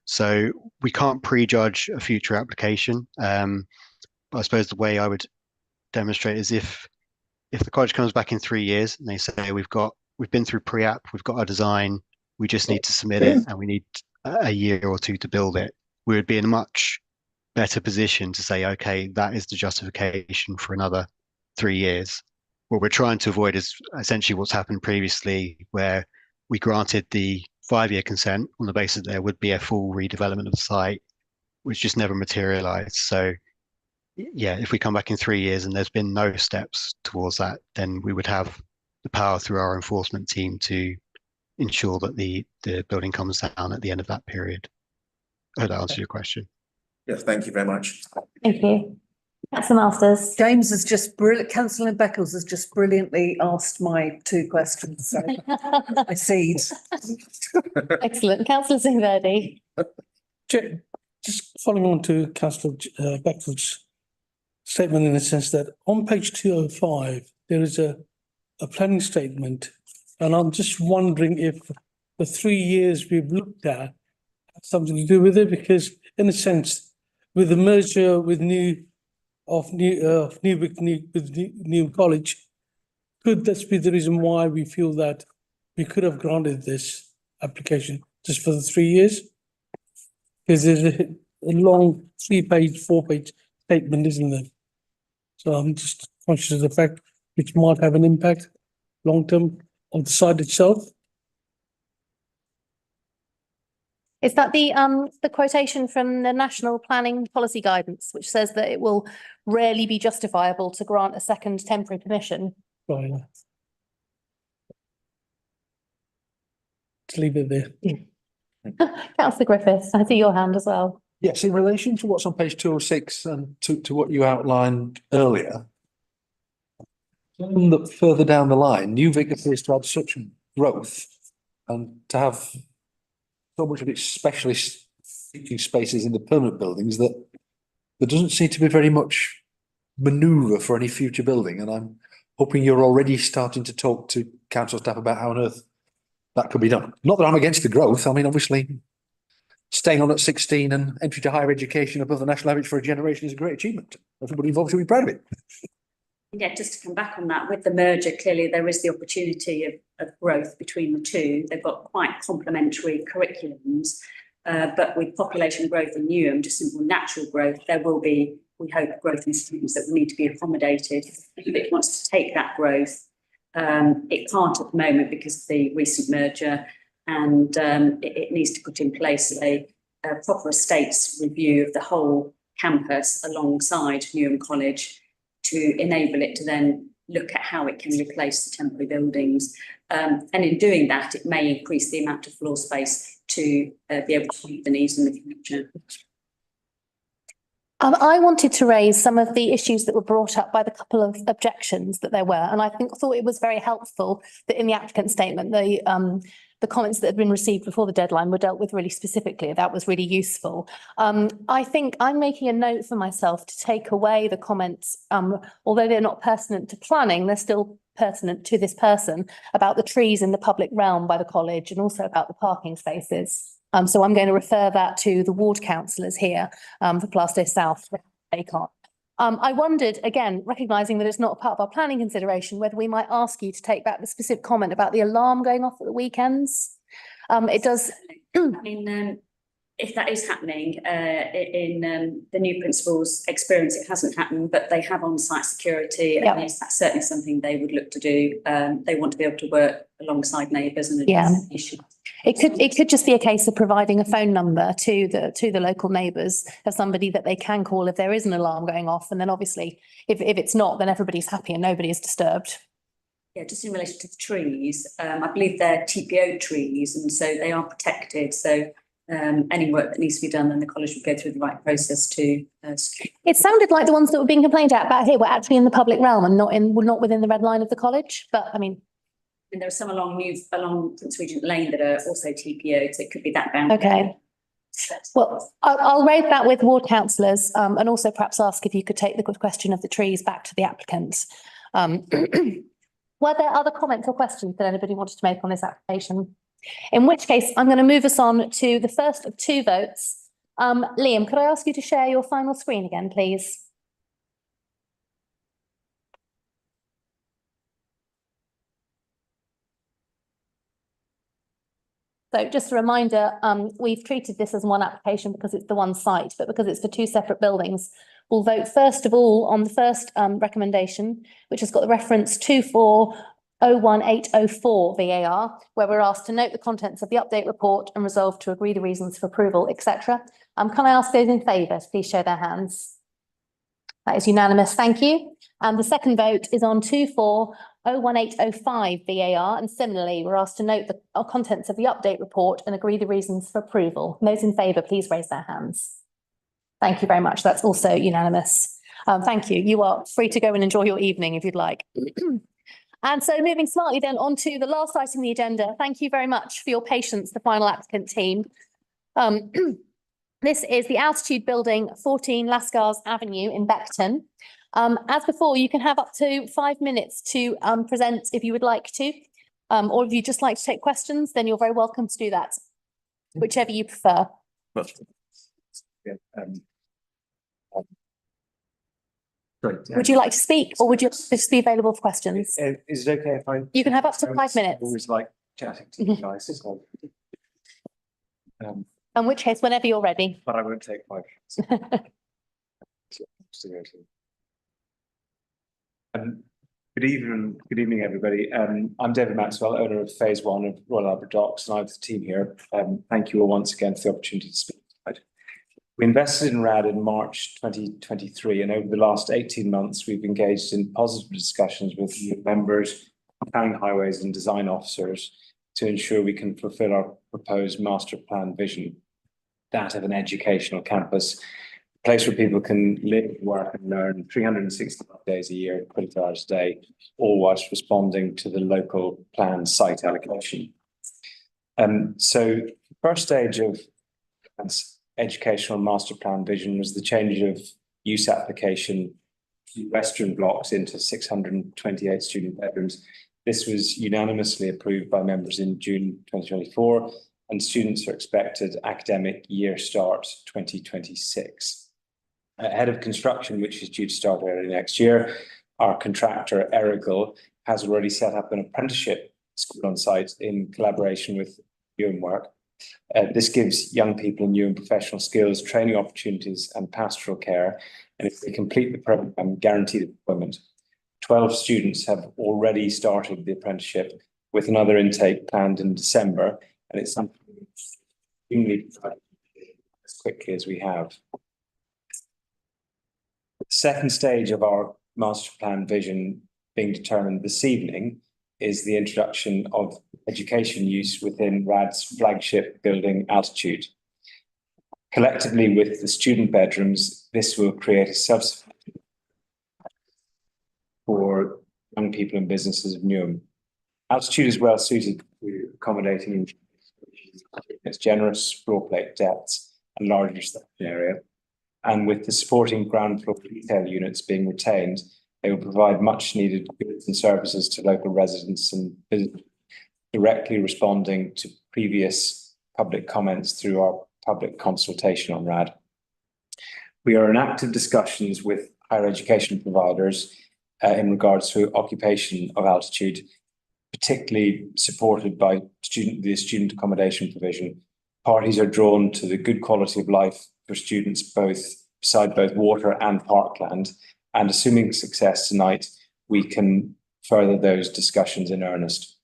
So we can't prejudge a future application. I suppose the way I would demonstrate is if the college comes back in 3 years and they say we've been through pre-app, we've got our design, we just need to submit it and we need a year or two to build it, we would be in a much better position to say, okay, that is the justification for another 3 years. What we're trying to avoid is essentially what's happened previously, where we granted the 5-year consent on the basis that there would be a full redevelopment of the site, which just never materialized. So yeah, if we come back in 3 years and there's been no steps towards that, then we would have the power through our enforcement team to ensure that the building comes down at the end of that period. I hope that answers your question. Yes, thank you very much. Thank you. Councillor Masters. James has just Councillor Beckles has just brilliantly asked my 2 questions. So I cede. Excellent. Councillor Zingverdi. Just following on to Councillor Beckles' statement, in the sense that on page 205, there is a planning statement, and I'm just wondering if the 3 years we've looked at have something to do with it, because in a sense, with the merger with New College, could this be the reason why we feel that we could have granted this application just for the 3 years? Because there's a long 3-page, 4-page statement, isn't there? So I'm just conscious of the fact which might have an impact long-term on the site itself. Is that the quotation from the National Planning Policy Guidance, which says that it will rarely be justifiable to grant a second temporary permission? Right. Let's leave it there. Councillor Griffiths, I see your hand as well. Yes, in relation to what's on page 206 and to what you outlined earlier, further down the line, New Vic appears to have such growth and to have so much of its specialist teaching spaces in the permanent buildings that there doesn't seem to be very much manoeuvre for any future building. And I'm hoping you're already starting to talk to council staff about how on earth that could be done. Not that I'm against the growth. I mean, obviously, staying on at 16 and entry to higher education above the national average for a generation is a great achievement. Everybody involved should be proud of it. Yeah, just to come back on that, with the merger, clearly there is the opportunity of growth between the two. They've got quite complementary curriculums, but with population growth in Newham, just simple natural growth, there will be, we hope, growth in students that will need to be accommodated. If it wants to take that growth, it can't at the moment because of the recent merger, and it needs to put in place a proper estates review of the whole campus alongside Newham College to enable it to then look at how it can replace the temporary buildings. And in doing that, it may increase the amount of floor space to be able to meet the needs in the future. I wanted to raise some of the issues that were brought up by the couple of objections that there were, and I thought it was very helpful that in the applicant statement, the comments that had been received before the deadline were dealt with really specifically. That was really useful. I think I'm making a note for myself to take away the comments, although they're not pertinent to planning, they're still pertinent to this person, about the trees in the public realm by the college and also about the parking spaces. So I'm going to refer that to the ward councillors here for Plaistow South. They can't. I wondered, again, recognising that it's not a part of our planning consideration, whether we might ask you to take back the specific comment about the alarm going off at the weekends. It does. I mean, if that is happening, in the new principal's experience, it hasn't happened, but they have on-site security, and yes, that's certainly something they would look to do. They want to be able to work alongside neighbours and address issues. It could just be a case of providing a phone number to the local neighbours as somebody that they can call if there is an alarm going off, and then obviously if it's not, then everybody's happy and nobody is disturbed. Yeah, just in relation to the trees, I believe they're TPO trees, and so they are protected. So any work that needs to be done, then the college would go through the right process to. It sounded like the ones that were being complained about here were actually in the public realm and not within the red line of the college. But I mean, and there are some along Prince Regent Lane that are also TPO, so it could be that boundary. Okay. Well, I'll raise that with ward councillors, and also perhaps ask if you could take the question of the trees back to the applicants. Were there other comments or questions that anybody wanted to make on this application? In which case, I'm going to move us on to the first of two votes. Liam, could I ask you to share your final screen again, please? So just a reminder, we've treated this as one application because it's the one site, but because it's for two separate buildings, we'll vote first of all on the first recommendation, which has got the reference 24-01804 VAR, where we're asked to note the contents of the update report and resolve to agree the reasons for approval, etc. Can I ask those in favour to please show their hands? That is unanimous, thank you. And the second vote is on 24-01805 VAR, and similarly, we're asked to note the contents of the update report and agree the reasons for approval. Those in favour, please raise their hands. Thank you very much. That's also unanimous. Thank you. You are free to go and enjoy your evening if you'd like. And so moving slightly then on to the last item on the agenda. Thank you very much for your patience, the final applicant team. This is the Altitude Building, 14 Lascars Avenue in Beckton. As before, you can have up to 5 minutes to present if you would like to, or if you'd just like to take questions, then you're very welcome to do that, whichever you prefer. Would you like to speak, or would you just be available for questions? Is it okay if I? You can have up to 5 minutes. Always like chatting to you guys. In which case, whenever you're ready. But I won't take 5 minutes. Good evening, everybody. I'm David Maxwell, owner of Phase 1 of Royal Albert Docks, and I have the team here. Thank you all once again for the opportunity to speak tonight. We invested in RAD in March 2023, and over the last 18 months, we've engaged in positive discussions with members, planning highways and design officers to ensure we can fulfil our proposed master plan vision, that of an educational campus, a place where people can live, work and learn 365 days a year, 20 hours a day, all whilst responding to the local plan site allocation. So the first stage of educational master plan vision was the change of use application to Western blocks into 628 student bedrooms. This was unanimously approved by members in June 2024, and students are expected academic year start 2026. Ahead of construction, which is due to start early next year, our contractor, Erigal, has already set up an apprenticeship school on site in collaboration with Work. This gives young people new and professional skills, training opportunities and pastoral care, and if they complete the program, guaranteed employment. 12 students have already started the apprenticeship with another intake planned in December, and it's something we need as quickly as we have. The second stage of our master plan vision being determined this evening is the introduction of education use within RAD's flagship building, Altitude. Collectively with the student bedrooms, this will create a subsidy for young people and businesses of Newham. Altitude is well suited to accommodating its generous floor plate depths and larger reception area. And with the supporting ground floor retail units being retained, they will provide much needed goods and services to local residents and visitors, directly responding to previous public comments through our public consultation on RAD. We are in active discussions with higher education providers in regards to occupation of Altitude, particularly supported by the student accommodation provision, parties are drawn to the good quality of life for students beside both water and parkland. And assuming success tonight, we can further those discussions in earnest.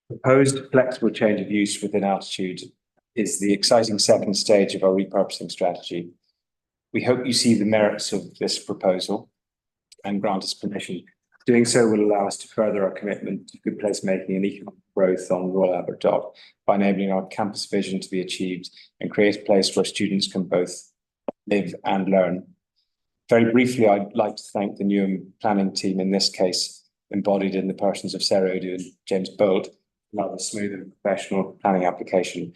Proposed flexible change of use within altitude is the exciting second stage of our repurposing strategy. We hope you see the merits of this proposal and grant us permission. Doing so will allow us to further our commitment to good placemaking and economic growth on Royal Albert Dock by enabling our campus vision to be achieved and create a place where students can both live and learn. Very briefly, I'd like to thank the Newham planning team, in this case, embodied in the persons of Sarah Odu and James Bolt, rather smooth and professional planning application.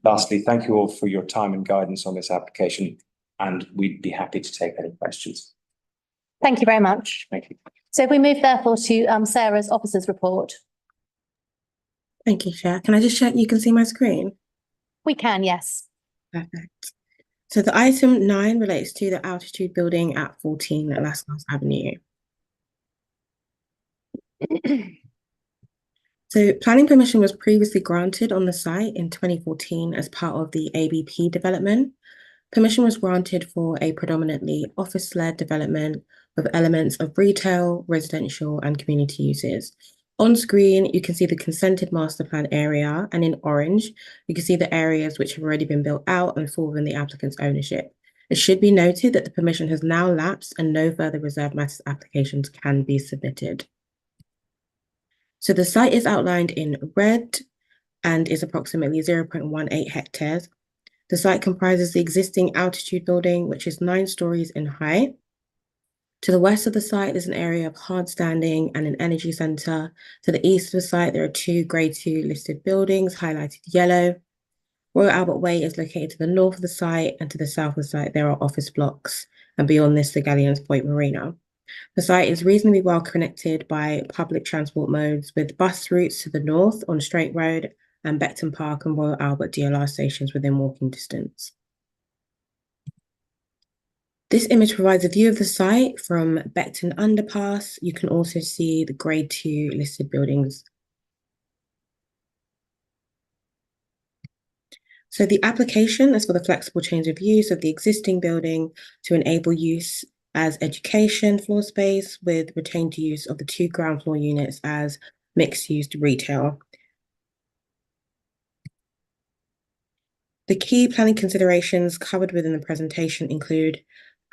Lastly, thank you all for your time and guidance on this application, and we'd be happy to take any questions. Thank you very much. Thank you. So if we move therefore to Sarah's officer's report. Thank you, Chair. Can I just check you can see my screen? We can, yes. Perfect. So the item 9 relates to the altitude building at 14 Lascaux Avenue. So planning permission was previously granted on the site in 2014 as part of the ABP development. Permission was granted for a predominantly office-led development with elements of retail, residential, and community uses. On screen, you can see the consented master plan area, and in orange, you can see the areas which have already been built out and fall within the applicant's ownership. It should be noted that the permission has now lapsed and no further reserved matters applications can be submitted. So the site is outlined in red and is approximately 0.18 hectares. The site comprises the existing altitude building, which is 9 stories in height. To the west of the site is an area of hard standing and an energy centre. To the east of the site, there are 2 Grade 2 listed buildings highlighted yellow. Royal Albert Way is located to the north of the site, and to the south of the site, there are office blocks, and beyond this, the Galleons Point Marina. The site is reasonably well connected by public transport modes with bus routes to the north on Straight Road and Beckton Park and Royal Albert DLR stations within walking distance. This image provides a view of the site from Beckton Underpass. You can also see the Grade 2 listed buildings. So the application is for the flexible change of use of the existing building to enable use as education floor space with retained use of the 2 ground floor units as mixed-use retail. The key planning considerations covered within the presentation include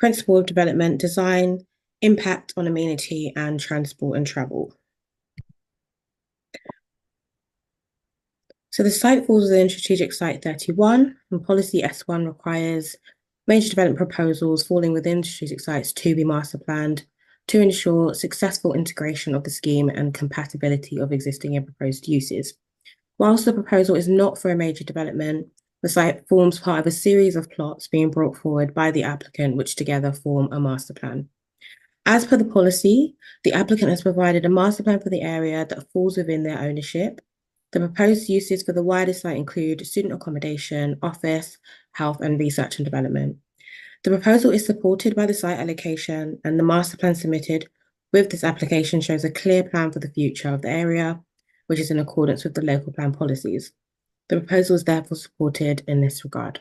principle of development design, impact on amenity, and transport and travel. So the site falls within Strategic Site 31, and Policy S1 requires major development proposals falling within strategic sites to be master planned to ensure successful integration of the scheme and compatibility of existing and proposed uses. Whilst the proposal is not for a major development, the site forms part of a series of plots being brought forward by the applicant, which together form a master plan. As per the policy, the applicant has provided a master plan for the area that falls within their ownership. The proposed uses for the wider site include student accommodation, office, health, and research and development. The proposal is supported by the site allocation, and the master plan submitted with this application shows a clear plan for the future of the area, which is in accordance with the local plan policies. The proposal is therefore supported in this regard.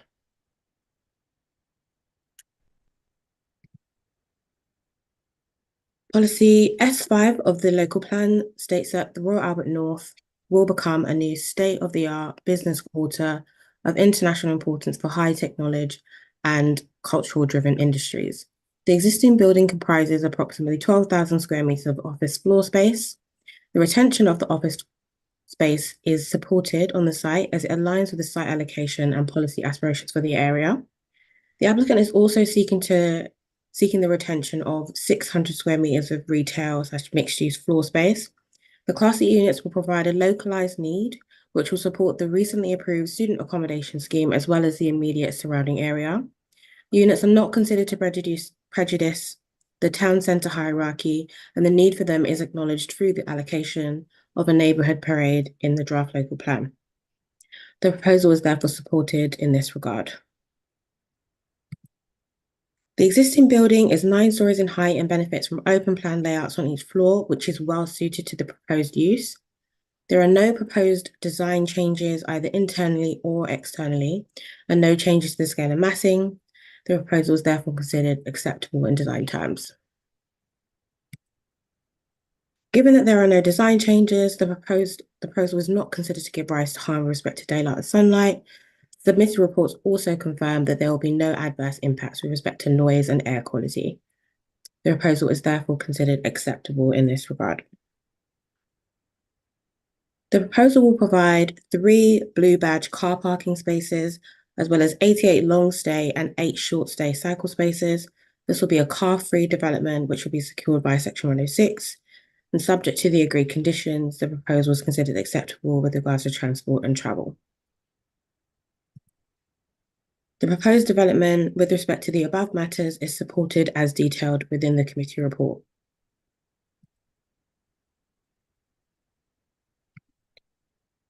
Policy S5 of the local plan states that the Royal Albert North will become a new state-of-the-art business quarter of international importance for high-tech knowledge and cultural-driven industries. The existing building comprises approximately 12,000 square meters of office floor space. The retention of the office space is supported on the site as it aligns with the site allocation and policy aspirations for the area. The applicant is also seeking the retention of 600 square meters of retail / mixed-use floor space. The Class E units will provide a localized need, which will support the recently approved student accommodation scheme as well as the immediate surrounding area. Units are not considered to prejudice the town centre hierarchy, and the need for them is acknowledged through the allocation of a neighbourhood parade in the draft local plan. The proposal is therefore supported in this regard. The existing building is 9 stories in height and benefits from open plan layouts on each floor, which is well suited to the proposed use. There are no proposed design changes either internally or externally, and no changes to the scale and massing. The proposal is therefore considered acceptable in design terms. Given that there are no design changes, the proposal is not considered to give rise to harm with respect to daylight and sunlight. Submitted reports also confirm that there will be no adverse impacts with respect to noise and air quality. The proposal is therefore considered acceptable in this regard. The proposal will provide 3 blue badge car parking spaces, as well as 88 long stay and 8 short stay cycle spaces. This will be a car-free development, which will be secured by Section 106. And subject to the agreed conditions, the proposal is considered acceptable with regards to transport and travel. The proposed development with respect to the above matters is supported as detailed within the committee report.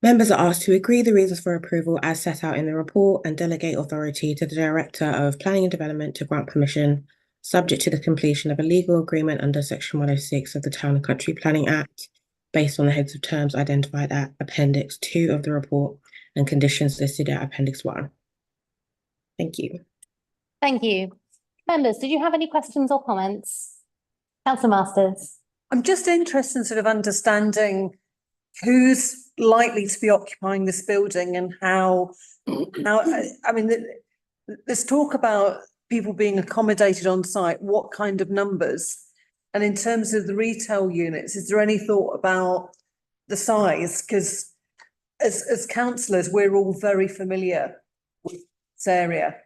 Members are asked to agree the reasons for approval as set out in the report and delegate authority to the Director of Planning and Development to grant permission, subject to the completion of a legal agreement under Section 106 of the Town and Country Planning Act, based on the heads of terms identified at Appendix 2 of the report and conditions listed at Appendix 1. Thank you. Thank you. Members, did you have any questions or comments? Councillor Masters. I'm just interested in sort of understanding who's likely to be occupying this building and how, I mean, there's talk about people being accommodated on site, what kind of numbers? And in terms of the retail units, is there any thought about the size? Because as councillors, we're all very familiar with this area.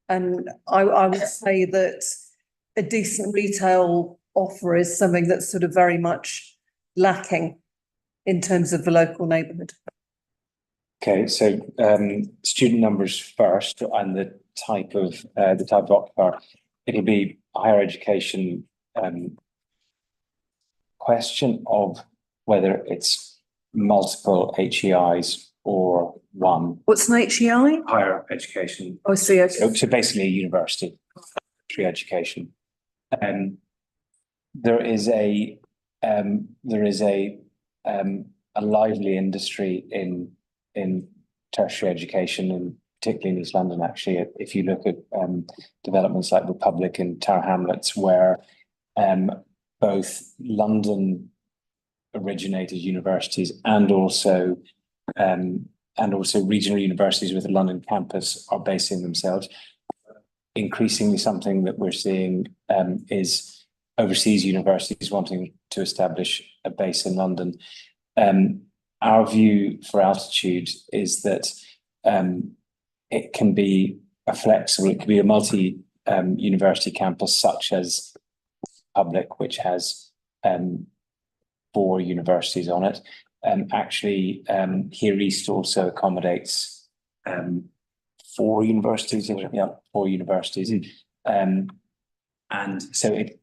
And I would say that a decent retail offer is something that's sort of very much lacking in terms of the local neighbourhood. Okay, so student numbers first and the type of occupier. It'll be higher education question of whether it's multiple HEIs or one. What's an HEI? Higher education. Oh, see, okay. So basically a university, education. There is a lively industry in tertiary education, and particularly in East London. Actually, if you look at developments like Republic and Tower Hamlets, where both London originated universities and also regional universities with a London campus are basing themselves. Increasingly, something that we're seeing is overseas universities wanting to establish a base in London. Our view for Altitude is that it can be it can be a multi-university campus, such as Public, which has 4 universities on it. Actually, Here East also accommodates 4 universities. Yeah, 4 universities. And so it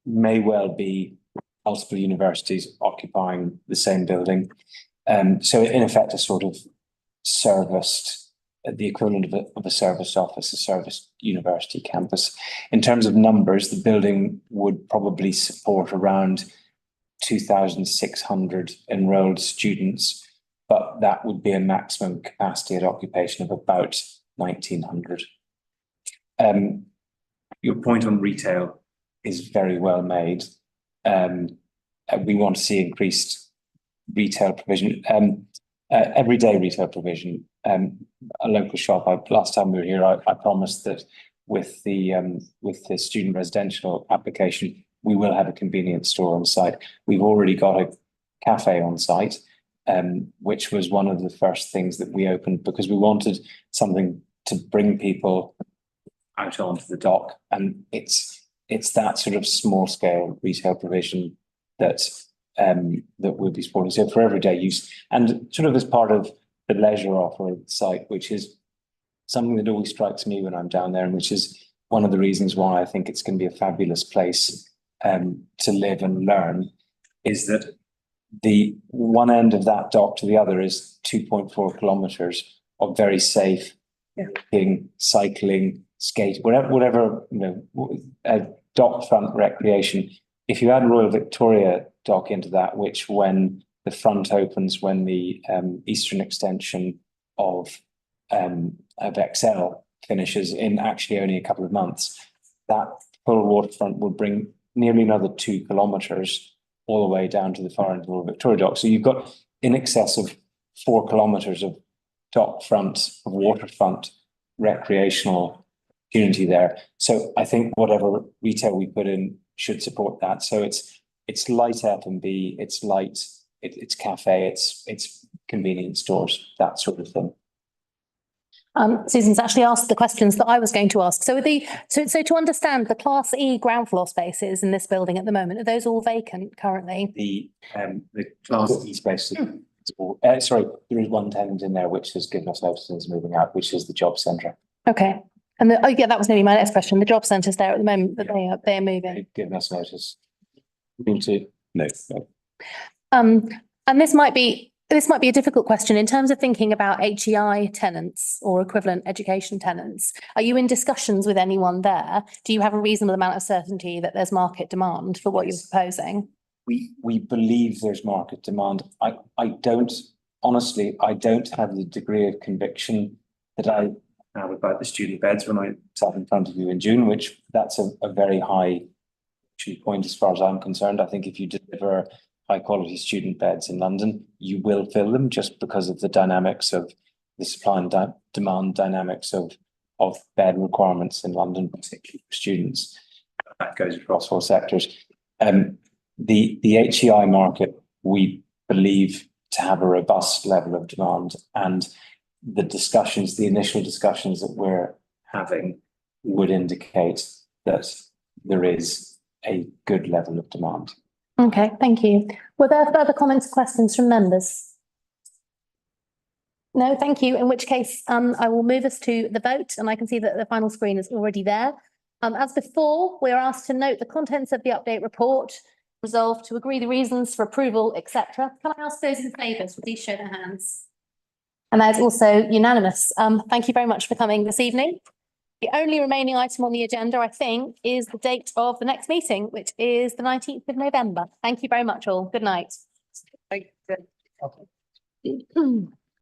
may well be multiple universities occupying the same building. So in effect, a sort of serviced, the equivalent of a serviced office, a serviced university campus. In terms of numbers, the building would probably support around 2,600 enrolled students, but that would be a maximum capacity at occupation of about 1,900. Your point on retail is very well made. We want to see increased retail provision, everyday retail provision. A local shop. Last time we were here, I promised that with the student residential application, we will have a convenience store on site. We've already got a cafe on site, which was one of the first things that we opened because we wanted something to bring people out onto the dock, and it's that sort of small scale retail provision that we'll be supporting. So for everyday use, and sort of as part of the leisure offer of the site, which is something that always strikes me when I'm down there, and which is one of the reasons why I think it's going to be a fabulous place to live and learn, is that the one end of that dock to the other is 2.4 kilometres of very safe walking, cycling, skate, whatever dock front recreation. If you add Royal Victoria dock into that, which when the front opens when the eastern extension of XL finishes in actually only a couple of months. That full waterfront will bring nearly another 2 kilometres all the way down to the far end of the Victoria Dock. So you've got in excess of 4 kilometres of dock front, of waterfront recreational opportunity there. So I think whatever retail we put in should support that. So it's light F&B, it's light, it's cafe, it's convenience stores, that sort of thing. Susan's actually asked the questions that I was going to ask. So so to understand, the Class E ground floor spaces in this building at the moment, are those all vacant currently? The Class E space, sorry, there is one tenant in there which has given us notice and is moving out, which is the job centre. Okay. And oh yeah, that was maybe my next question. The job centre's there at the moment, but they're moving. They've given us notice. No. And this might be a difficult question in terms of thinking about HEI tenants or equivalent education tenants. Are you in discussions with anyone there? Do you have a reasonable amount of certainty that there's market demand for what you're proposing? We believe there's market demand. I don't have the degree of conviction that I have about the student beds when I sat in front of you in June, which that's a very high point as far as I'm concerned. I think if you deliver high quality student beds in London, you will fill them just because of the dynamics of the supply and demand dynamics of bed requirements in London, particularly for students. That goes across all sectors. The HEI market, we believe to have a robust level of demand, and the initial discussions that we're having would indicate that there is a good level of demand. Okay, thank you. Were there further comments or questions from members? No, thank you. In which case, I will move us to the vote, and I can see that the final screen is already there. As before, we are asked to note the contents of the update report, resolve to agree the reasons for approval, etc. Can I ask those in favour to please show their hands? And that is also unanimous. Thank you very much for coming this evening. The only remaining item on the agenda, I think, is the date of the next meeting, which is the 19th of November. Thank you very much all. Good night. Thank you.